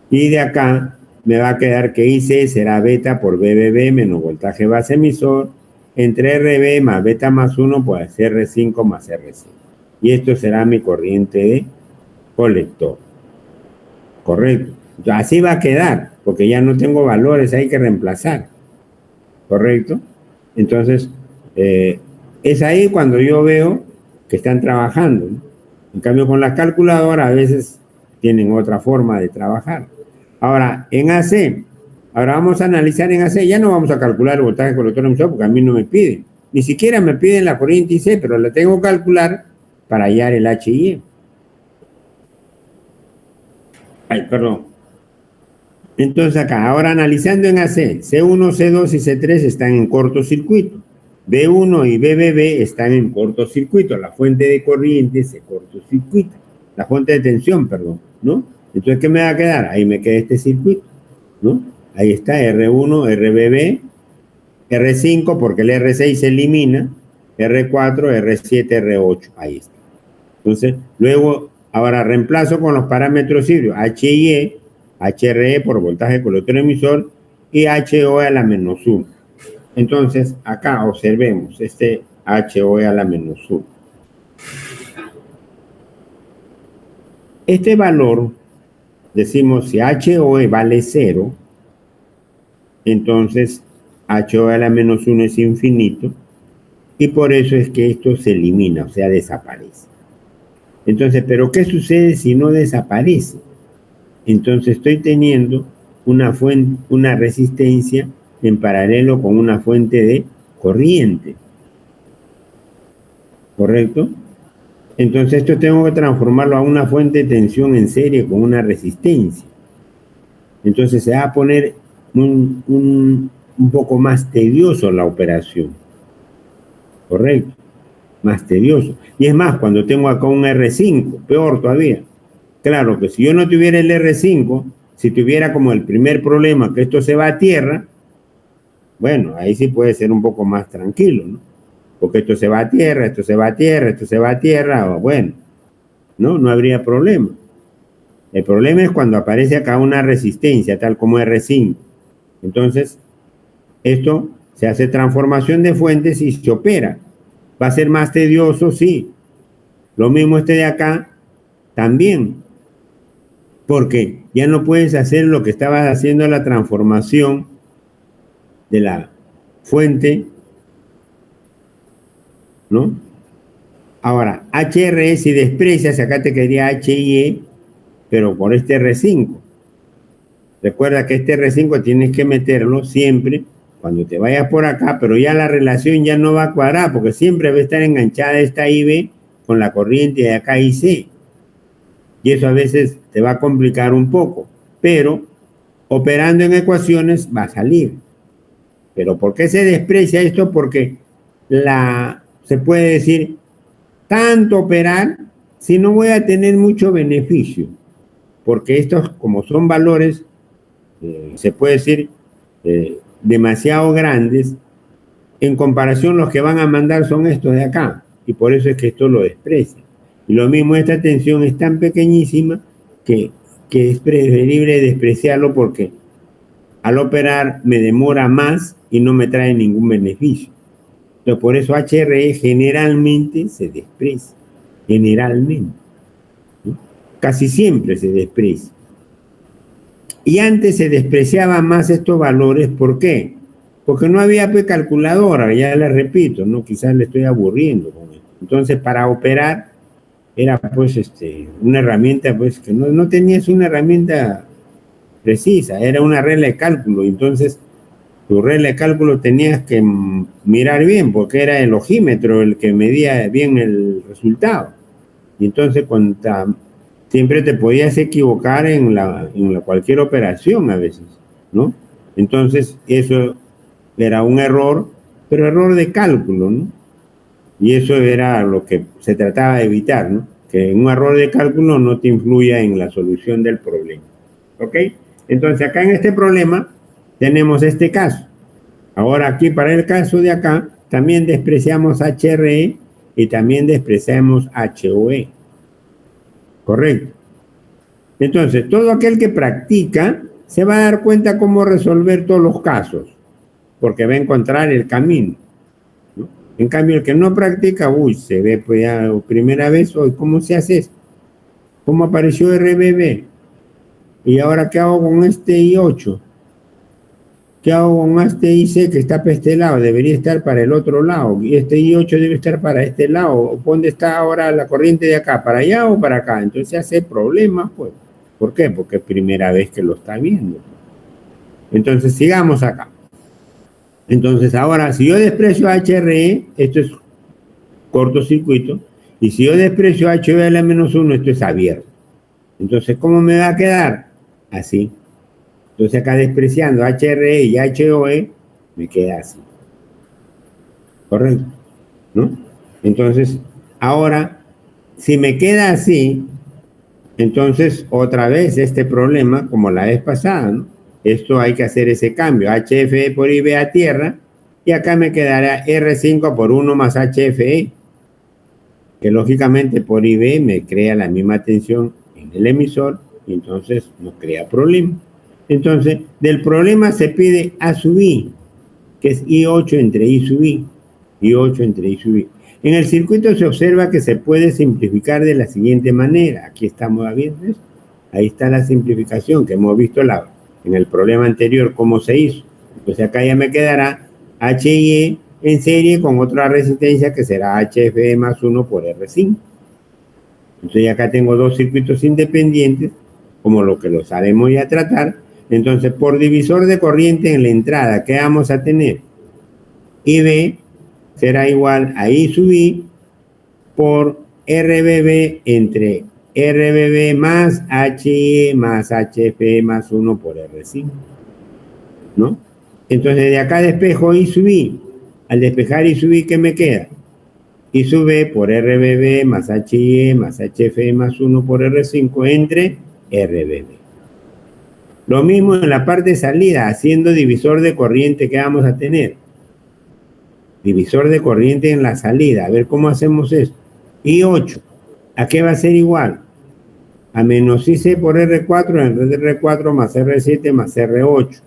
Y de acá me va a quedar que IC será beta por BBB menos voltaje base emisor entre RB más beta más 1 pues R5 más R6. Y esto será mi corriente de colector. Correcto. Entonces, así va a quedar, porque ya no tengo valores, hay que reemplazar. ¿correcto? Entonces, es ahí cuando yo veo que están trabajando, ¿no? En cambio, con la calculadora a veces tienen otra forma de trabajar. Ahora, en AC, ahora vamos a analizar en AC, ya no vamos a calcular el voltaje colector emisor porque a mí no me piden. Ni siquiera me piden la corriente IC, pero la tengo que calcular para hallar el HIE. Ay, perdón. Entonces acá, ahora analizando en AC, C1, C2 y C3 están en cortocircuito. B1 y BBB están en cortocircuito. La fuente de corriente se cortocircuita. La fuente de tensión, perdón, ¿no? Entonces, ¿qué me va a quedar? Ahí me queda este circuito, ¿no? Ahí está R1, RBB, R5 porque el R6 se elimina, R4, R7, R8. Ahí está. Entonces, luego, ahora reemplazo con los parámetros híbridos, HIE, HRE por voltaje colector emisor y HO a la menos 1. Entonces, acá observemos este HOE a la menos 1. Este valor, decimos si HOE vale 0, entonces HOE a la menos 1 es infinito y por eso es que esto se elimina, o sea, desaparece. Entonces, ¿pero qué sucede si no desaparece? Entonces estoy teniendo una fuente, una resistencia en paralelo con una fuente de corriente. ¿Correcto? Entonces esto tengo que transformarlo a una fuente de tensión en serie con una resistencia. Entonces se va a poner un poco más tedioso la operación. ¿Correcto? Más tedioso. Y es más, cuando tengo acá un R5, peor todavía. Claro que si yo no tuviera el R5, si tuviera como el primer problema, que esto se va a tierra, bueno, ahí sí puede ser un poco más tranquilo, ¿no? Porque esto se va a tierra, esto se va a tierra, esto se va a tierra, bueno, no habría problema. El problema es cuando aparece acá una resistencia, tal como R5. Entonces, esto se hace transformación de fuentes y se opera. ¿Va a ser más tedioso? Sí. Lo mismo este de acá, también. Porque ya no puedes hacer lo que estabas haciendo la transformación de la fuente, ¿no? Ahora, HRE si desprecias, acá te quedaría HIE, pero por este R5. Recuerda que este R5 tienes que meterlo siempre cuando te vayas por acá, pero ya la relación ya no va a cuadrar, porque siempre va a estar enganchada esta IB con la corriente de acá IC. Y eso a veces te va a complicar un poco, pero operando en ecuaciones va a salir. ¿Pero por qué se desprecia esto? Porque se puede decir, tanto operar, si no voy a tener mucho beneficio, porque estos, como son valores, se puede decir, demasiado grandes, en comparación los que van a mandar son estos de acá, y por eso es que esto lo desprecia. Y lo mismo, esta tensión es tan pequeñísima que es preferible despreciarlo porque al operar me demora más y no me trae ningún beneficio. Entonces, por eso HRE generalmente se desprecia. Generalmente, ¿no? Casi siempre se desprecia. Y antes se despreciaban más estos valores. ¿Por qué? Porque no había calculadora, ya les repito, ¿no? Quizás le estoy aburriendo con esto. Entonces, para operar era pues una herramienta pues que no tenías una herramienta precisa, era una regla de cálculo. Entonces, tu regla de cálculo tenías que mirar bien porque era el ojímetro el que medía bien el resultado. Y entonces, siempre te podías equivocar en cualquier operación a veces, ¿no? Entonces, eso era un error, pero error de cálculo, ¿no? Y eso era lo que se trataba de evitar, ¿no? Que un error de cálculo no te influya en la solución del problema. ¿Ok? Entonces, acá en este problema tenemos este caso. Ahora aquí, para el caso de acá, también despreciamos HRE y también despreciamos HOE. ¿Correcto? Entonces, todo aquel que practica se va a dar cuenta cómo resolver todos los casos, porque va a encontrar el camino. En cambio, el que no practica, se ve pues ya primera vez hoy, ¿cómo se hace esto? ¿Cómo apareció RBB? ¿Y ahora qué hago con este I8? ¿Qué hago con este IC que está para este lado? Debería estar para el otro lado. Y este I8 debe estar para este lado. ¿Dónde está ahora la corriente de acá? ¿Para allá o para acá? Entonces hace problemas, pues. ¿Por qué? Porque es primera vez que lo está viendo. Entonces sigamos acá. Entonces ahora, si yo desprecio HRE, esto es cortocircuito. Y si yo desprecio HVL-1, esto es abierto. Entonces, ¿cómo me va a quedar? Así. Entonces acá despreciando HRE y HOE, me queda así. ¿Correcto? ¿No? Entonces, ahora, si me queda así, entonces otra vez este problema, como la vez pasada, ¿no? Esto hay que hacer ese cambio, HFE por IB a tierra, y acá me quedará R5 por 1 más HFE, que lógicamente por IB me crea la misma tensión en el emisor, y entonces no crea problema. Entonces, del problema se pide A sub I, que es I8 entre I sub I, I8 entre I sub I. En el circuito se observa que se puede simplificar de la siguiente manera. Aquí estamos viendo esto. Ahí está la simplificación que hemos visto en el problema anterior, cómo se hizo. Entonces acá ya me quedará HIE en serie con otra resistencia que será HFE más 1 por R5. Entonces acá tengo dos circuitos independientes, como lo que lo sabemos ya tratar. Entonces, por divisor de corriente en la entrada, ¿qué vamos a tener? IB será igual a I sub I por RBB entre RBB más HIE más HFE más 1 por R5, ¿no? Entonces, de acá despejo I sub I. Al despejar I sub I, ¿qué me queda? I sub B por RBB más HIE más HFE más 1 por R5 entre RBB. Lo mismo en la parte de salida, haciendo divisor de corriente, ¿qué vamos a tener? Divisor de corriente en la salida. A ver cómo hacemos esto. I8, ¿a qué va a ser igual? A menos IC por R4 entre R4 más R7 más R8.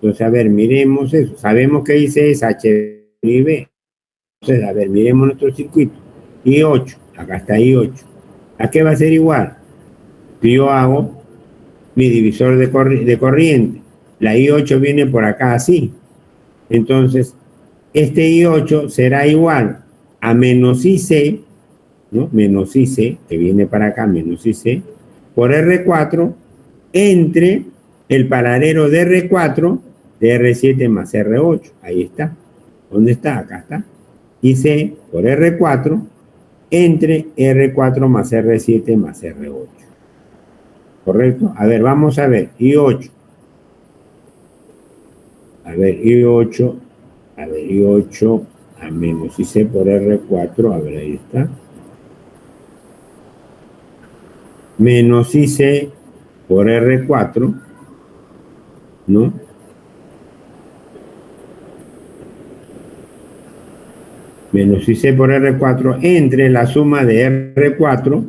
Entonces, a ver, miremos eso. Sabemos que IC es HB. Entonces, a ver, miremos nuestro circuito. I8, acá está I8. ¿A qué va a ser igual? Si yo hago mi divisor de corriente, la I8 viene por acá así. Entonces, este I8 será igual a menos IC, ¿no? Menos IC, que viene para acá, menos IC, por R4, entre el paralelo de R4, de R7 más R8. Ahí está. ¿Dónde está? Acá está. IC por R4, entre R4 más R7 más R8. ¿Correcto? A ver, vamos a ver. I8. A ver, I8. A ver, I8 a menos IC por R4. A ver, ahí está. Menos IC por R4. ¿No? Menos IC por R4 entre la suma de R4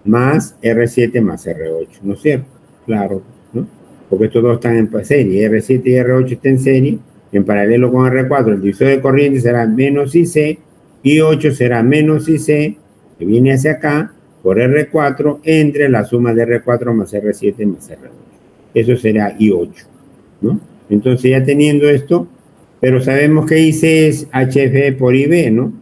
más R7 más R8, ¿no es cierto? Claro, ¿no? Porque estos dos están en serie, R7 y R8 están en serie, en paralelo con R4, el divisor de corriente será menos IC, I8 será menos IC, que viene hacia acá, por R4, entre la suma de R4 más R7 más R8. Eso será I8, ¿no? Entonces ya teniendo esto, pero sabemos que IC es HFE por IB, ¿no?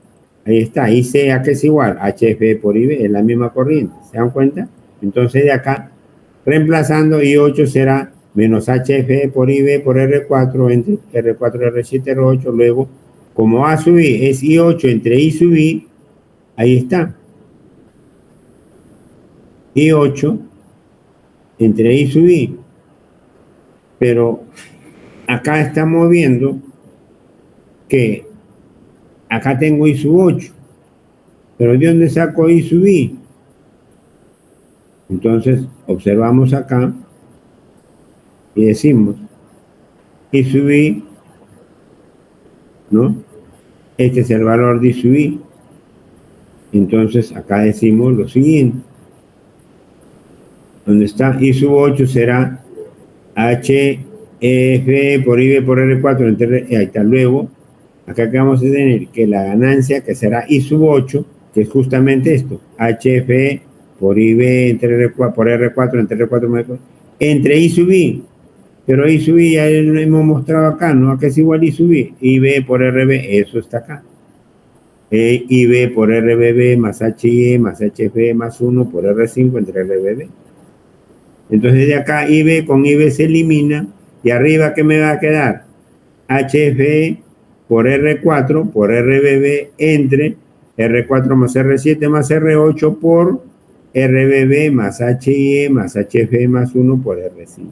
Ahí está, IC a qué es igual, HFE por IB, es la misma corriente, ¿se dan cuenta? Entonces de acá, reemplazando, I8 será menos HFE por IB por R4 entre R4, R7, R8, luego, como A sub I es I8 entre I sub I, ahí está. I8 entre I sub I. Pero acá estamos viendo que acá tengo I sub 8. Pero ¿de dónde saco I sub I? Entonces, observamos acá y decimos I sub I, ¿no? Este es el valor de I sub I. Entonces, acá decimos lo siguiente. Donde está I sub 8 será HF por IB por R4 entre ahí está. Luego, acá que vamos a tener que la ganancia que será I sub 8, que es justamente esto, HF por IB entre R4, por R4 entre R4 entre I sub I. Pero I sub I ya lo hemos mostrado acá, ¿no? Acá es igual I sub I. IB por RB, eso está acá. IB por RBB más HIE más HFE más 1 por R5 entre RBB. Entonces de acá IB con IB se elimina. Y arriba, ¿qué me va a quedar? HFE por R4 por RBB entre R4 más R7 más R8 por RBB más HIE más HFE más 1 por R5.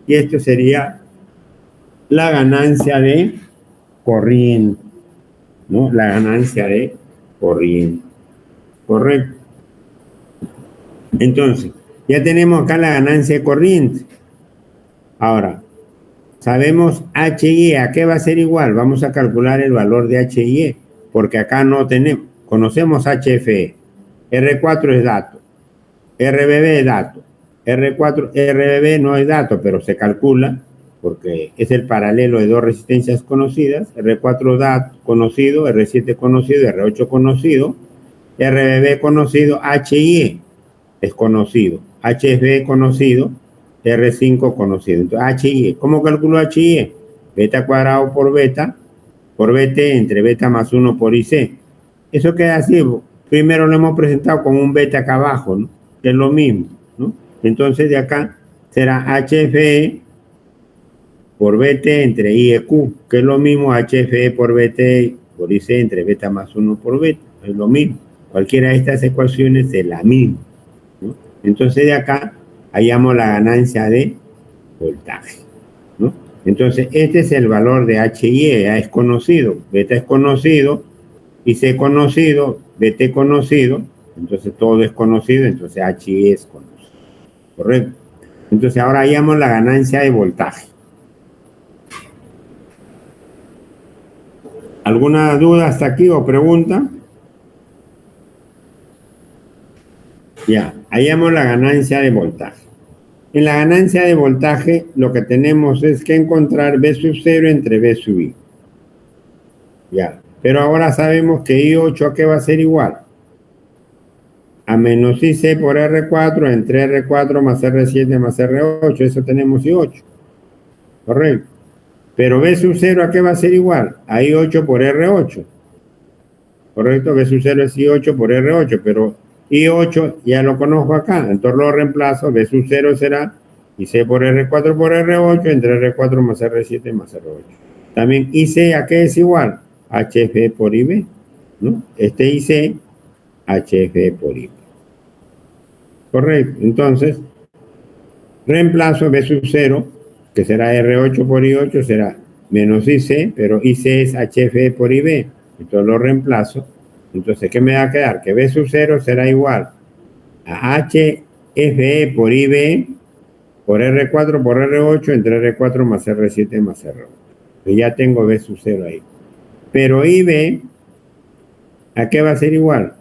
Y esto sería la ganancia de corriente, ¿no? La ganancia de corriente. Correcto. Entonces, ya tenemos acá la ganancia de corriente. Ahora, sabemos HIE, ¿a qué va a ser igual? Vamos a calcular el valor de HIE, porque acá no tenemos, conocemos HFE. R4 es dato, RBB es dato, RBB no es dato, pero se calcula porque es el paralelo de dos resistencias conocidas. R4 dato conocido, R7 conocido, R8 conocido, RBB conocido, HIE es conocido, HFE conocido, R5 conocido. Entonces, HIE, ¿cómo calculo HIE? Beta cuadrado por beta, por BT entre beta más 1 por IC. Eso queda así. Primero lo hemos presentado con un beta acá abajo, ¿no? Que es lo mismo, ¿no? Entonces, de acá será HFE por BT entre IEQ, que es lo mismo HFE por BT por IC entre beta más 1 por beta. Es lo mismo. Cualquiera de estas ecuaciones es la misma, ¿no? Entonces, de acá hallamos la ganancia de voltaje, ¿no? Entonces, este es el valor de HIE, ya es conocido, beta es conocido, IC conocido, BT conocido, entonces todo es conocido, entonces HIE es conocido, ¿correcto? Entonces, ahora hallamos la ganancia de voltaje. ¿Alguna duda hasta aquí o pregunta? Ya, hallamos la ganancia de voltaje. En la ganancia de voltaje lo que tenemos es que encontrar B sub 0 entre B sub I. Ya, pero ahora sabemos que I8 ¿a qué va a ser igual? A menos IC por R4 entre R4 más R7 más R8, eso tenemos I8. Correcto. Pero B sub 0 ¿a qué va a ser igual? A I8 por R8. Correcto, B sub 0 es I8 por R8, pero I8 ya lo conozco acá, entonces lo reemplazo, B sub 0 será IC por R4 por R8 entre R4 más R7 más R8. También IC ¿a qué es igual? HFE por IB, ¿no? Este IC, HFE por IB. Correcto, entonces reemplazo B sub 0, que será R8 por I8, será menos IC, pero IC es HFE por IB, entonces lo reemplazo. Entonces, ¿qué me va a quedar? Que B sub 0 será igual a HFE por IB por R4 por R8 entre R4 más R7 más R8. Pues ya tengo B sub 0 ahí. Pero IB, ¿a qué va a ser igual?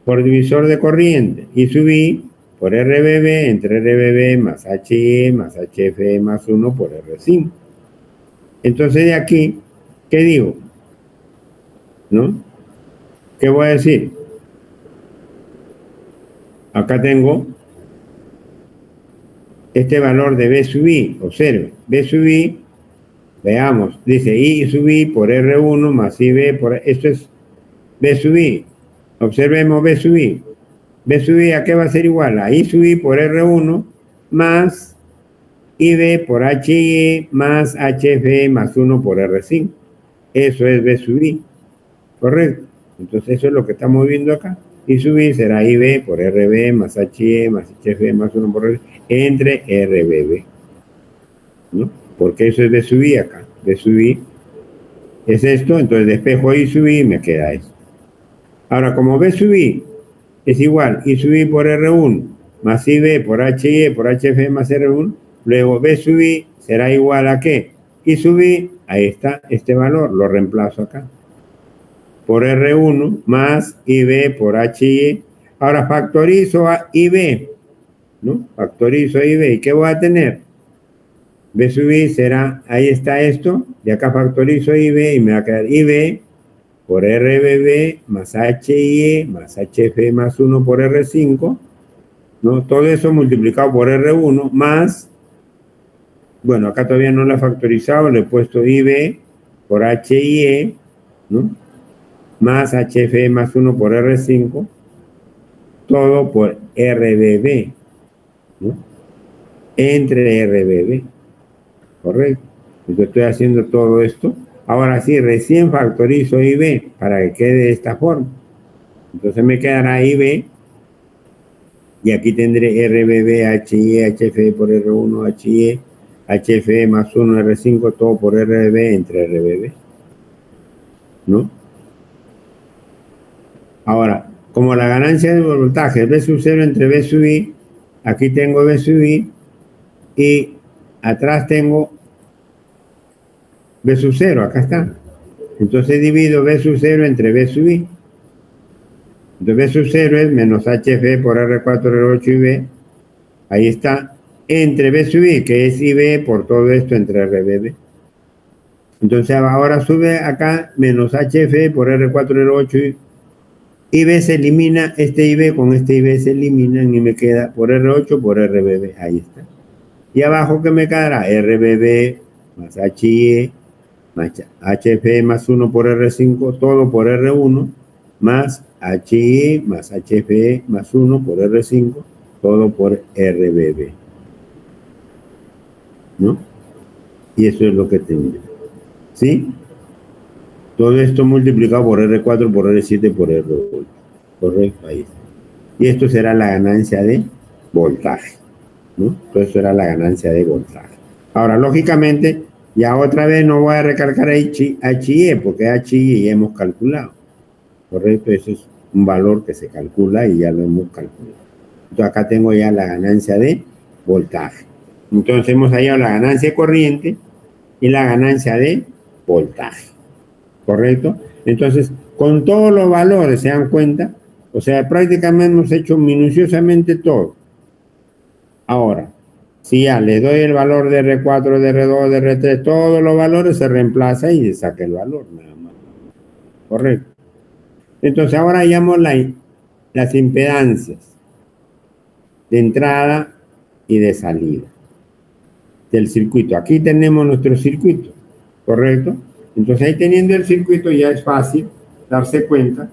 Por divisor de corriente. I sub I por RBB entre RBB más HIE más HFE más 1 por R5. Entonces, de aquí, ¿qué digo? ¿No? ¿Qué voy a decir? Acá tengo este valor de B sub I. Observe, B sub I, veamos, dice I sub I por R1 más IB por... Esto es B sub I. Observemos B sub I. B sub I, ¿a qué va a ser igual? A I sub I por R1 más IB por HIE más HFE más 1 por R5. Eso es B sub I. ¿Correcto? Entonces eso es lo que estamos viendo acá. I sub I será IB por RB más HIE más HFE más 1 por R entre RBB, ¿no? Porque eso es B sub I acá. B sub I es esto, entonces despejo I sub I y me queda eso. Ahora, como B sub I es igual I sub I por R1 más IB por HIE por HFE más R1, luego B sub I será igual a ¿qué? I sub I, ahí está este valor, lo reemplazo acá. Por R1 más IB por HIE. Ahora factorizo a IB, ¿no? Factorizo a IB. ¿Y qué voy a tener? B sub I será, ahí está esto, de acá factorizo IB y me va a quedar IB por RBB más HIE más HF más 1 por R5, ¿no? Todo eso multiplicado por R1 más Bueno, acá todavía no lo he factorizado, le he puesto IB por HIE, ¿no? Más HFE más 1 por R5, todo por RBB, ¿no? Entre RBB, correcto. Entonces estoy haciendo todo esto. Ahora sí, recién factorizo IB para que quede de esta forma. Entonces me quedará IB y aquí tendré RBB, HIE, HFE por R1, HIE, HFE más 1, R5, todo por RBB entre RBB, ¿no? Ahora, como la ganancia de voltaje es B sub 0 entre B sub I, aquí tengo B sub I y atrás tengo B sub 0, acá está. Entonces divido B sub 0 entre B sub I. Entonces B sub 0 es menos HF por R4, R8 y B. Ahí está. Entre B sub I, que es IB por todo esto entre RBB. Entonces ahora sube acá menos HF por R4, R8 y IB se elimina, este IB con este IB se eliminan y me queda por R8 por RBB. Ahí está. Y abajo que me quedará RBB más HIE más HFE más 1 por R5, todo por R1, más HIE más HFE más 1 por R5, todo por RBB, ¿no? Y eso es lo que tendré, ¿sí? Todo esto multiplicado por R4, por R7, por R8, correcto, ahí está. Y esto será la ganancia de voltaje, ¿no? Todo esto será la ganancia de voltaje. Ahora, lógicamente, ya otra vez no voy a recalcar HIE, porque HIE ya hemos calculado, correcto, eso es un valor que se calcula y ya lo hemos calculado. Entonces acá tengo ya la ganancia de voltaje. Entonces hemos hallado la ganancia de corriente y la ganancia de voltaje, correcto. Entonces, con todos los valores, ¿se dan cuenta? O sea, prácticamente hemos hecho minuciosamente todo. Ahora, si ya le doy el valor de R4, de R2, de R3, todos los valores se reemplaza y se saca el valor, nada más. Correcto. Entonces ahora hallamos las impedancias de entrada y de salida del circuito. Aquí tenemos nuestro circuito, ¿correcto? Entonces ahí teniendo el circuito ya es fácil darse cuenta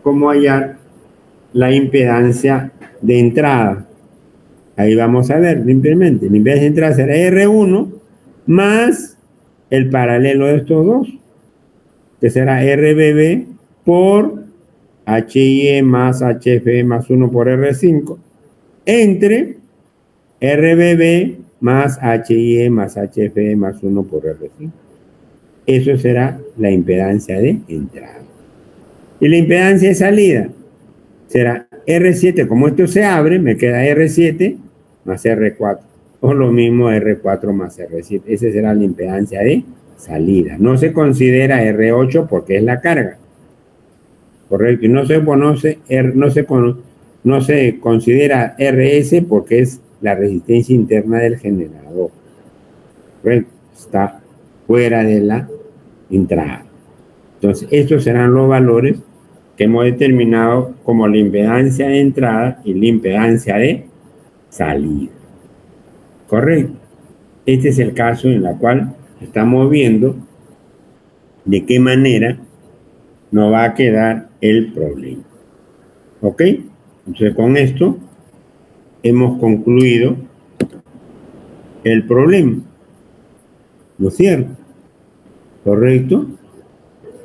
cómo hallar la impedancia de entrada. Ahí vamos a ver simplemente. La impedancia de entrada será R1 más el paralelo de estos dos, que será RBB por HIE más HFE más 1 por R5, entre RBB más HIE más HFE más 1 por R5. Eso será la impedancia de entrada. Y la impedancia de salida será R7, como esto se abre, me queda R7 más R4, o lo mismo R4 más R7. Esa será la impedancia de salida. No se considera R8 porque es la carga, correcto, y no se considera RS porque es la resistencia interna del generador, correcto, está fuera de la entrada. Entonces, estos serán los valores que hemos determinado como la impedancia de entrada y la impedancia de salida, correcto. Este es el caso en el cual estamos viendo de qué manera nos va a quedar el problema. ¿Ok? Entonces, con esto hemos concluido el problema, ¿no es cierto? ¿Correcto?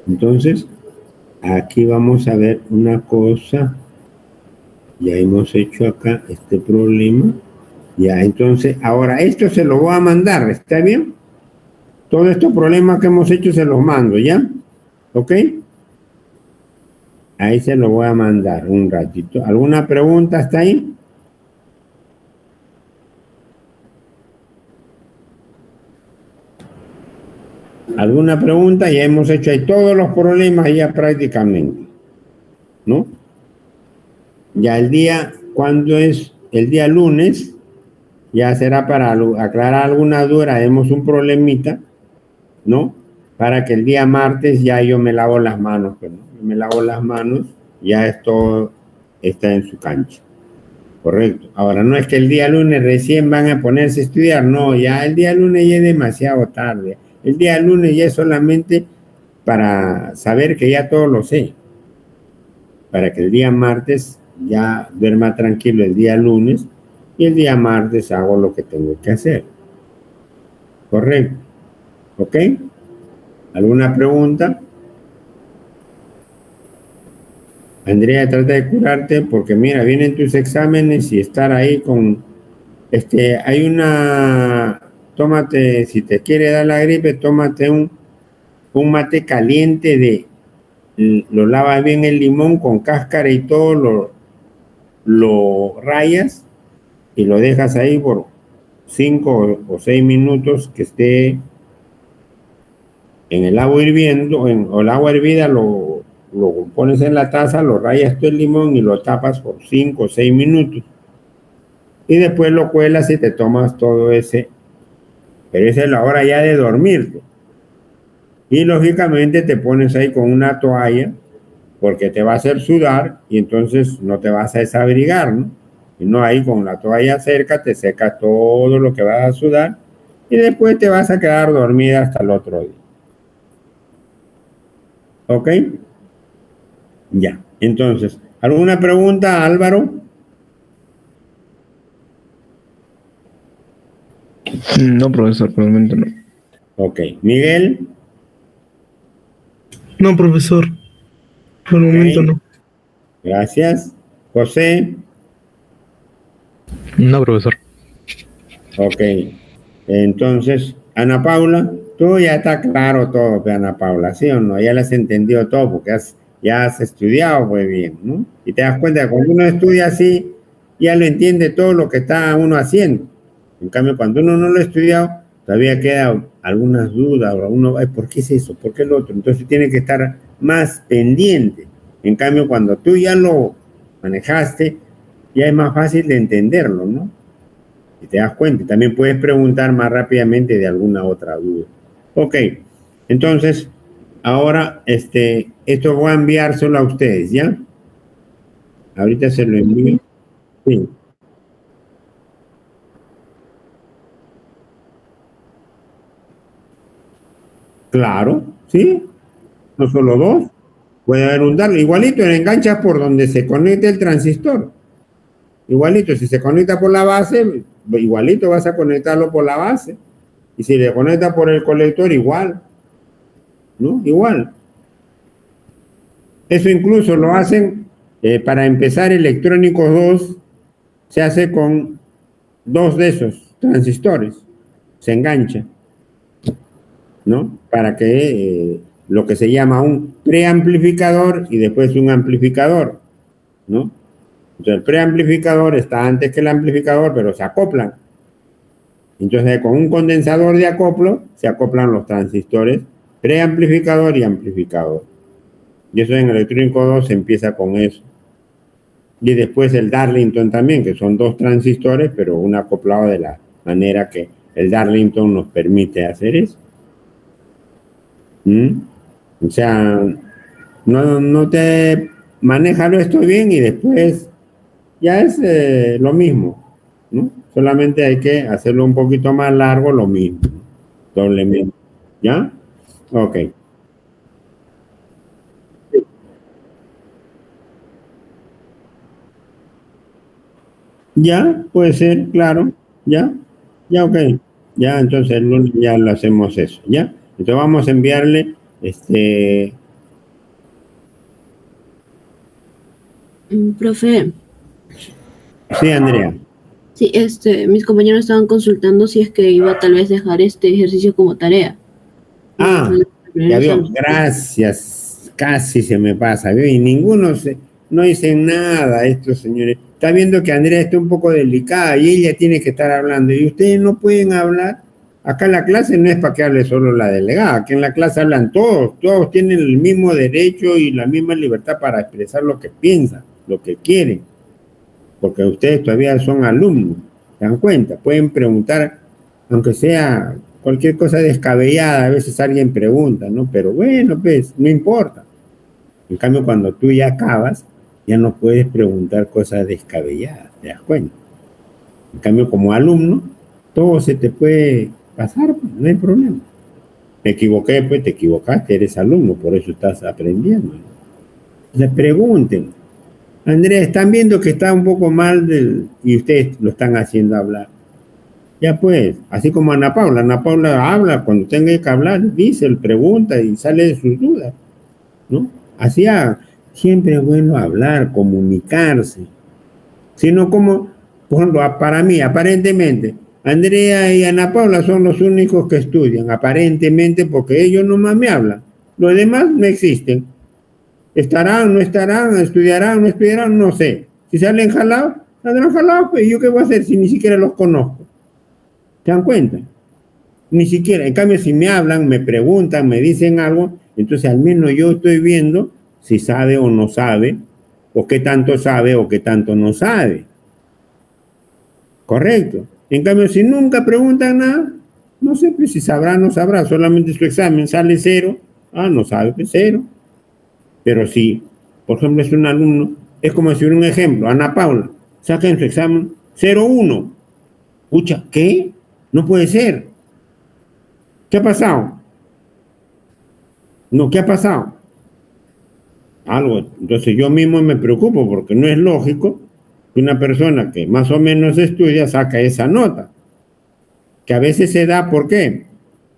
Entonces, aquí vamos a ver una cosa. Ya hemos hecho acá este problema. Ya, entonces, ahora esto se lo voy a mandar, ¿está bien? Todos estos problemas que hemos hecho se los mando, ¿ya? ¿Ok? Ahí se lo voy a mandar un ratito. ¿Alguna pregunta hasta ahí? ¿Alguna pregunta? Ya hemos hecho ahí todos los problemas ya prácticamente, ¿no? Ya el día, ¿cuándo es? El día lunes, ya será para aclarar alguna duda, hemos un problemita, ¿no? Para que el día martes ya yo me lavo las manos, pues, ¿no? Me lavo las manos, ya esto está en su cancha. Correcto. Ahora, no es que el día lunes recién van a ponerse a estudiar, no, ya el día lunes ya es demasiado tarde. El día lunes ya es solamente para saber que ya todo lo sé, para que el día martes ya duerma tranquilo el día lunes y el día martes hago lo que tengo que hacer. Correcto. ¿Ok? ¿Alguna pregunta? Andrea, trata de curarte porque mira, vienen tus exámenes y estar ahí con, hay una, tómate, si te quiere dar la gripe, tómate un mate caliente lo lavas bien el limón con cáscara y todo, lo rayas y lo dejas ahí por 5 o 6 minutos que esté en el agua hirviendo, o el agua hervida, lo pones en la taza, lo rayas tú el limón y lo tapas por 5 o 6 minutos. Y después lo cuelas y te tomas todo ese, pero esa es la hora ya de dormirte. Y lógicamente te pones ahí con una toalla, porque te va a hacer sudar y entonces no te vas a desabrigar, ¿no? Y no ahí con la toalla cerca, te seca todo lo que vas a sudar y después te vas a quedar dormida hasta el otro día. ¿Ok? Ya. Entonces, ¿alguna pregunta, Álvaro? No, profesor, por el momento no. Ok. Miguel. No, profesor. Por el momento no. Gracias. José. No, profesor. Ok. Entonces, Ana Paula, tú ya está claro todo, Ana Paula, ¿sí o no? Ya le has entendido todo porque ya has estudiado muy bien, ¿no? Y te das cuenta que cuando uno estudia así, ya lo entiende todo lo que está uno haciendo. En cambio, cuando uno no lo ha estudiado, todavía quedan algunas dudas, o uno, ay, ¿por qué es eso? ¿Por qué el otro? Entonces tiene que estar más pendiente. En cambio, cuando tú ya lo manejaste, ya es más fácil de entenderlo, ¿no? Y te das cuenta, también puedes preguntar más rápidamente de alguna otra duda. Ok, entonces, ahora, esto voy a enviárselo a ustedes, ¿ya? Ahorita se lo envío. Sí. Claro, ¿sí? No solo dos. Puede haber un darle. Igualito, le enganchas por donde se conecta el transistor. Igualito, si se conecta por la base, igualito vas a conectarlo por la base. Y si le conecta por el colector, igual. ¿No? Igual. Eso incluso lo hacen para empezar electrónicos 2, se hace con 2 de esos transistores. Se engancha, ¿no? Para que lo que se llama un preamplificador y después un amplificador, ¿no? Entonces el preamplificador está antes que el amplificador, pero se acoplan. Entonces con un condensador de acoplo se acoplan los transistores preamplificador y amplificador. Y eso en electrónico 2 se empieza con eso. Y después el Darlington también, que son 2 transistores, pero un acoplado de la manera que el Darlington nos permite hacer eso. O sea, no te manéjalo esto bien y después ya es lo mismo, ¿no? Solamente hay que hacerlo un poquito más largo, lo mismo, doblemente. ¿Ya? Ok. Ya, puede ser, claro. Ya, ok. Ya, entonces el lunes ya lo hacemos eso, ¿ya? Entonces vamos a enviarle, Profe, Sí, Andrea. sí, mis compañeros estaban consultando si es que iba tal vez dejar este ejercicio como tarea. Ya vio, gracias. Casi se me pasa, ¿vio? Y no dicen nada estos señores. Está viendo que Andrea está un poco delicada y ella tiene que estar hablando. Y ustedes no pueden hablar. Acá en la clase no es para que hable solo la delegada. Aquí en la clase hablan todos. Todos tienen el mismo derecho y la misma libertad para expresar lo que piensan, lo que quieren. Porque ustedes todavía son alumnos. ¿Se dan cuenta? Pueden preguntar, aunque sea cualquier cosa descabellada, a veces alguien pregunta, ¿no? Pero bueno, pues, no importa. En cambio, cuando tú ya acabas, ya no puedes preguntar cosas descabelladas, ¿te das cuenta? En cambio, como alumno, todo se te puede pasar, pues, no hay problema. Me equivoqué, pues te equivocaste, eres alumno, por eso estás aprendiendo. O sea, pregunten. Andrea, están viendo que está un poco mal y ustedes lo están haciendo hablar. Ya pues, así como Ana Paula habla, cuando tenga que hablar, dice, pregunta y sale de sus dudas, ¿no? Así siempre es bueno hablar, comunicarse. Sino como, por ejemplo, para mí, aparentemente, Andrea y Ana Paula son los únicos que estudian, aparentemente, porque ellos nomás me hablan. Los demás no existen. Estarán, no estarán, estudiarán, no estudiarán, no sé. Si salen jalados, saldrán jalados, pues ¿yo qué voy a hacer si ni siquiera los conozco? ¿Se dan cuenta? Ni siquiera. En cambio, si me hablan, me preguntan, me dicen algo, entonces al menos yo estoy viendo si sabe o no sabe, o qué tanto sabe o qué tanto no sabe. Correcto. En cambio, si nunca preguntan nada, no sé pues, si sabrá o no sabrá, solamente su examen sale 0, no sabe que 0. Pero si, por ejemplo, es un alumno, es como decir un ejemplo, Ana Paula, saca en su examen 0,1. Escucha, ¿qué? No puede ser. ¿Qué ha pasado? No, ¿qué ha pasado? Algo. Entonces yo mismo me preocupo porque no es lógico que una persona que más o menos estudia saca esa nota. Que a veces se da, ¿por qué?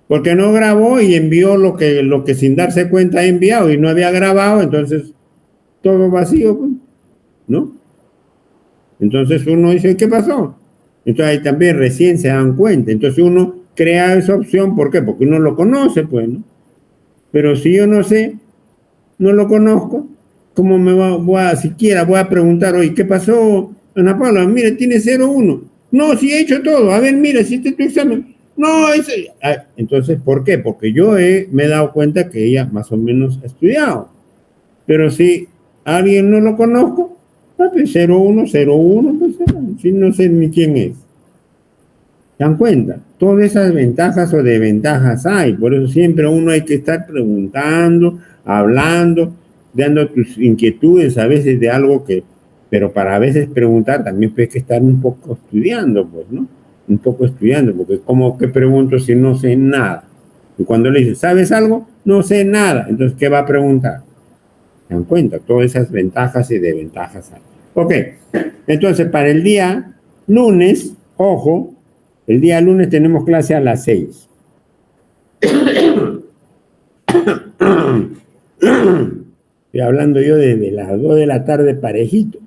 Porque no grabó y envió lo que sin darse cuenta ha enviado y no había grabado, entonces todo vacío, pues, ¿no? Entonces uno dice, ¿qué pasó? Entonces ahí también recién se dan cuenta. Entonces uno crea esa opción, ¿por qué? Porque uno lo conoce, pues, ¿no? Pero si yo no sé, no lo conozco, ¿cómo siquiera voy a preguntar, oye, ¿qué pasó, Ana Paula? Mire, tiene 0,1. No, si he hecho todo. A ver, mira, si este es tu examen. No, entonces, ¿por qué? Porque yo me he dado cuenta que ella más o menos ha estudiado. Pero si alguien no lo conozco, pues 0,1, 0,1, pues si no sé ni quién es. ¿Se dan cuenta? Todas esas ventajas o desventajas hay. Por eso siempre uno hay que estar preguntando, hablando, dando tus inquietudes a veces de algo que... Pero para a veces preguntar también hay que estar un poco estudiando, pues, ¿no? Un poco estudiando, porque como que pregunto si no sé nada. Y cuando le dices, ¿sabes algo? No sé nada. Entonces, ¿qué va a preguntar? ¿Se dan cuenta? Todas esas ventajas y desventajas hay. Ok, entonces para el día lunes, ojo, el día lunes tenemos clase a las 6. Estoy hablando yo desde las 2 de la tarde parejito.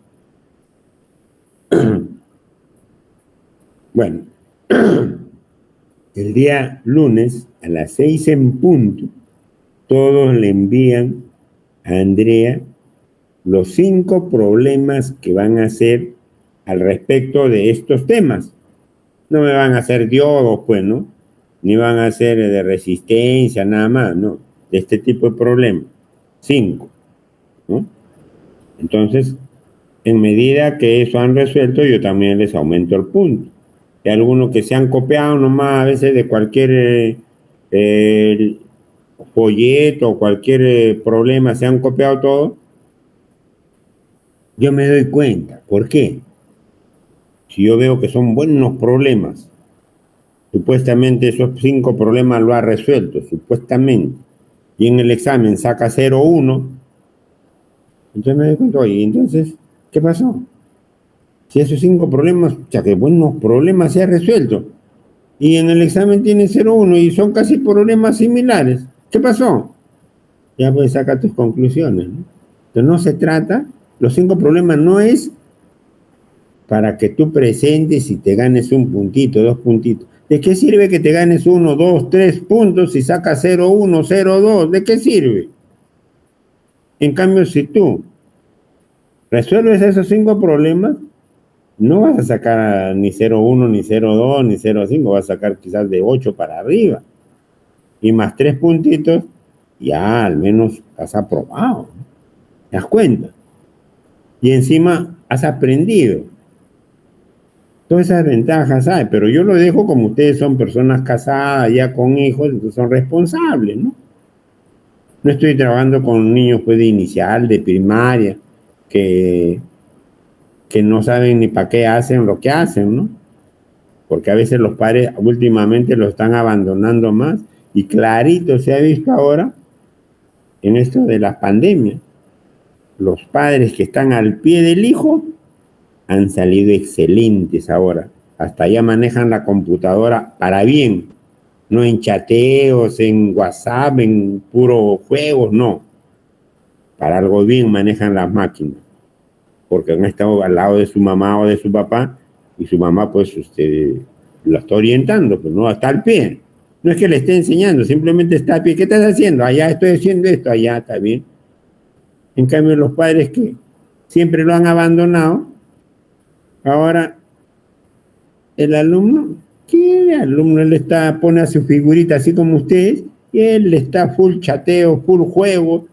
Bueno, el día lunes a las 6 en punto, todos le envían a Andrea los 5 problemas que van a hacer al respecto de estos temas. No me van a hacer diodos, pues, ¿no? Ni van a hacer de resistencia, nada más, ¿no? De este tipo de problemas. 5, ¿no? Entonces, en medida que eso han resuelto, yo también les aumento el punto. Hay algunos que se han copiado nomás a veces de cualquier folleto o cualquier problema, se han copiado todo. Yo me doy cuenta. ¿Por qué? Si yo veo que son buenos problemas, supuestamente esos 5 problemas lo ha resuelto, supuestamente, y en el examen saca 0,1, entonces me doy cuenta, oye, entonces, ¿qué pasó? Si esos 5 problemas, ya que buenos problemas se ha resuelto, y en el examen tiene 0,1 y son casi problemas similares, ¿qué pasó? Ya puedes sacar tus conclusiones, ¿no? Entonces no se trata, los 5 problemas no es para que tú presentes y te ganes un puntito, 2 puntitos. ¿De qué sirve que te ganes 1, 2, 3 puntos si sacas 0,1, 0,2? ¿De qué sirve? En cambio, si tú resuelves esos 5 problemas, no vas a sacar ni 0,1, ni 0,2, ni 0,5, vas a sacar quizás de 8 para arriba. Y más 3 puntitos, ya al menos has aprobado. ¿Te das cuenta? Y encima has aprendido. Todas esas ventajas hay, pero yo lo dejo como ustedes son personas casadas, ya con hijos, entonces son responsables, ¿no? No estoy trabajando con niños pues, de inicial, de primaria, que no saben ni para qué hacen lo que hacen, ¿no? Porque a veces los padres últimamente lo están abandonando más, y clarito se ha visto ahora en esto de la pandemia. Los padres que están al pie del hijo han salido excelentes ahora. Hasta ya manejan la computadora para bien, no en chateos, en WhatsApp, en puro juegos, no. Para algo bien manejan las máquinas, porque han estado al lado de su mamá o de su papá, y su mamá pues lo está orientando, pero no está al pie. No es que le esté enseñando, simplemente está al pie. ¿Qué estás haciendo? Allá estoy haciendo esto, allá está bien. En cambio, los padres que siempre lo han abandonado, ahora el alumno, ¿qué alumno? Él pone a su figurita así como ustedes, y él está full chateo, full juego,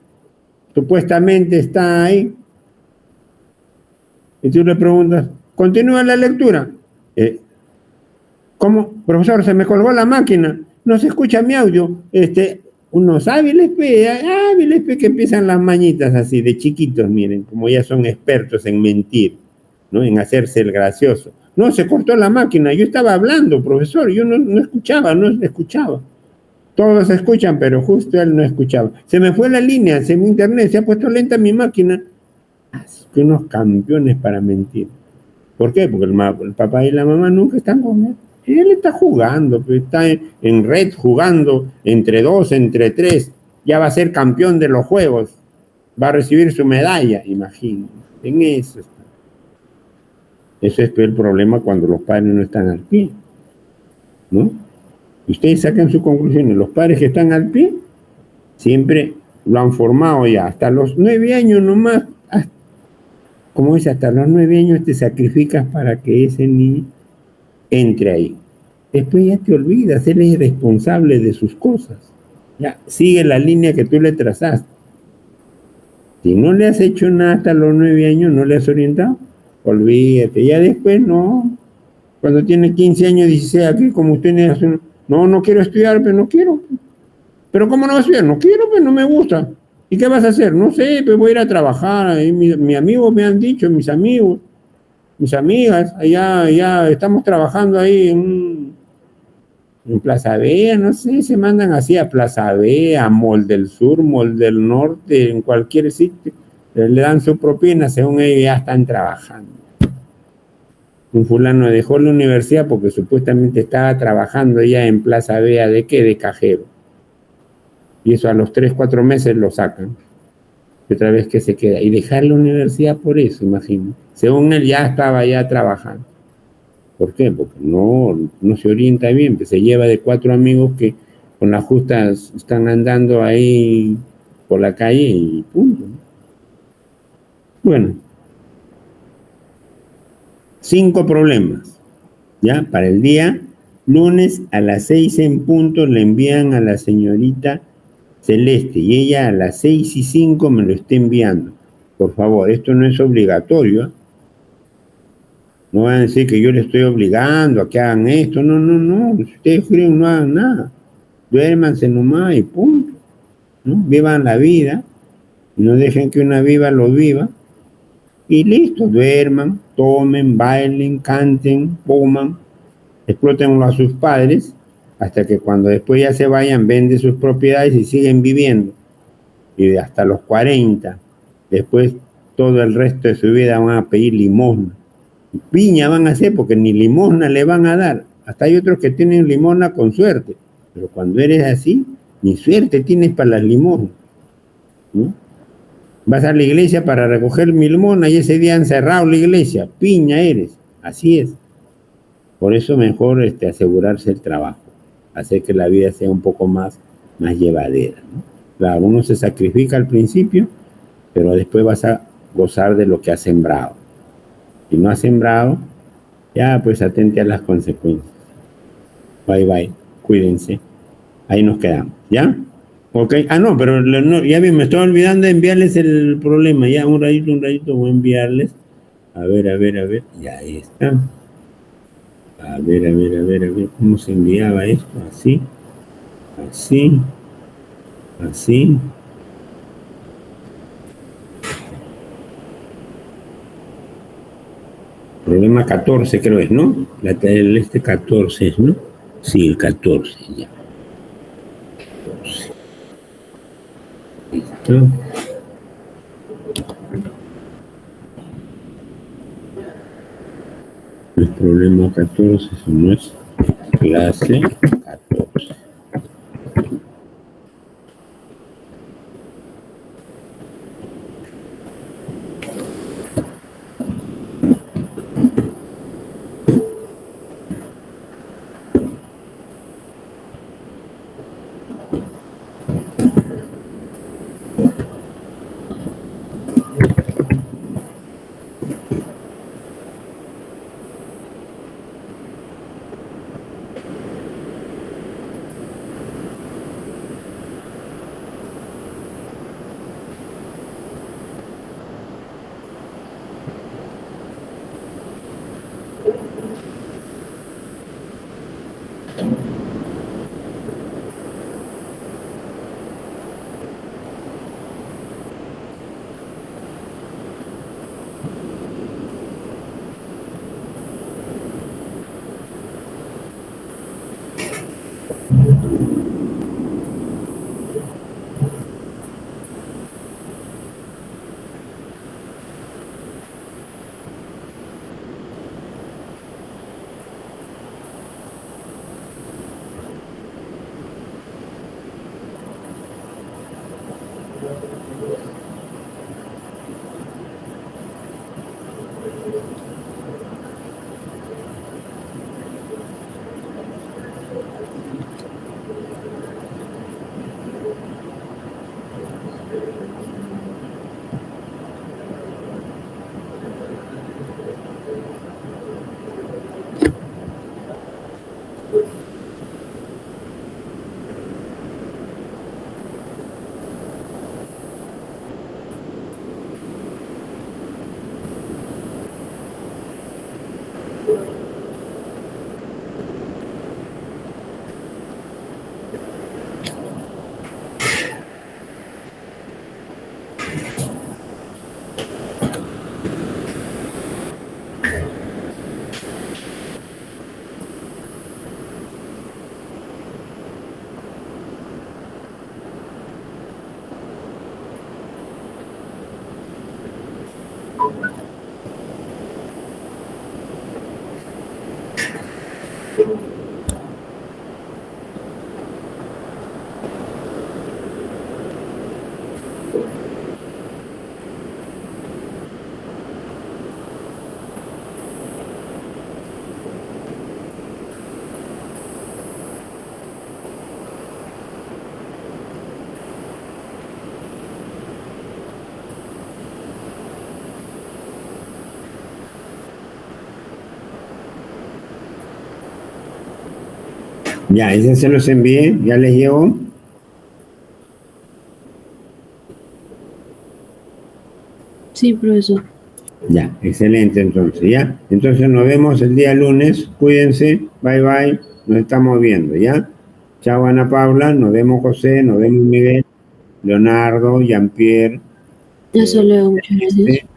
supuestamente está ahí. Y tú le preguntas, ¿continúa la lectura? ¿Cómo? Profesor, se me colgó la máquina, no se escucha mi audio. Unos hábiles que empiezan las mañitas así, de chiquitos, miren, como ya son expertos en mentir, ¿no? En hacerse el gracioso. No, se cortó la máquina, yo estaba hablando, profesor, yo no escuchaba. Todos escuchan, pero justo él no escuchaba. Se me fue la línea, se me internet, se ha puesto lenta mi máquina. Así que unos campeones para mentir. ¿Por qué? Porque el papá y la mamá nunca están con él. Él está jugando, está en red jugando entre 2, entre 3. Ya va a ser campeón de los juegos. Va a recibir su medalla, imagínense. En eso está. Eso es el problema cuando los padres no están al pie, ¿no? Ustedes sacan sus conclusiones. Los padres que están al pie siempre lo han formado ya. Hasta los 9 años nomás. Como dice, hasta los 9 años te sacrificas para que ese niño entre ahí. Después ya te olvidas, él es responsable de sus cosas. Ya, sigue la línea que tú le trazaste. Si no le has hecho nada hasta los 9 años, no le has orientado, olvídate. Ya después no. Cuando tiene 15 años, 16, aquí como usted no quiero estudiar, pero no quiero. ¿Pero cómo no vas a estudiar? No quiero, pues no me gusta. ¿Y qué vas a hacer? No sé, pues voy a ir a trabajar. Ahí mis amigos me han dicho, mis amigos, mis amigas, allá estamos trabajando ahí en Plaza B, no sé, se mandan así a Plaza B, a Mall del Sur, Mall del Norte, en cualquier sitio, le dan su propina, según ellos ya están trabajando. Un fulano dejó la universidad porque supuestamente estaba trabajando ya en Plaza B, ¿de qué? De cajero. Y eso a los 3, 4 meses lo sacan. Y otra vez que se queda. Y dejar la universidad por eso, imagino. Según él ya estaba ya trabajando. ¿Por qué? Porque no se orienta bien, pues se lleva de 4 amigos que con las justas están andando ahí por la calle y punto. Bueno, 5 problemas, ¿ya? Para el día lunes a las 6 en punto le envían a la señorita Celeste y ella a las 6:05 me lo está enviando. Por favor, esto no es obligatorio, ¿eh? No van a decir que yo le estoy obligando a que hagan esto. No. Si ustedes quieren, no hagan nada. Duérmanse nomás y punto, ¿no? Vivan la vida. No dejen que una viva lo viva. Y listo, duerman, tomen, bailen, canten, coman, explótenlo a sus padres, hasta que cuando después ya se vayan, venden sus propiedades y siguen viviendo. Y hasta los 40, después todo el resto de su vida van a pedir limosna. Piña van a hacer porque ni limosna le van a dar. Hasta hay otros que tienen limosna con suerte. Pero cuando eres así, ni suerte tienes para las limosnas, ¿no? Vas a la iglesia para recoger mi limosna y ese día han cerrado la iglesia. Piña eres. Así es. Por eso mejor asegurarse el trabajo. Hacer que la vida sea un poco más llevadera, ¿no? Claro, uno se sacrifica al principio, pero después vas a gozar de lo que has sembrado. Si no has sembrado, ya pues atente a las consecuencias. Bye, cuídense. Ahí nos quedamos, ¿ya? Ok, no, pero no, ya bien, me estoy olvidando de enviarles el problema. Ya, un ratito voy a enviarles. A ver, ya ahí está. A ver, ¿cómo se enviaba esto? Así. Problema 14 creo es, ¿no? Este 14 es, ¿no? Sí, el 14, ya. 14. Listo. El problema 14, eso no es clase 14. Ya, ese se los envié, ya les llegó. Sí, profesor. Ya, excelente entonces, ya. Entonces nos vemos el día lunes, cuídense, bye bye, nos estamos viendo, ¿ya? Chao Ana Paula, nos vemos José, nos vemos Miguel, Leonardo, Jean-Pierre. Eso leo, muchas gracias.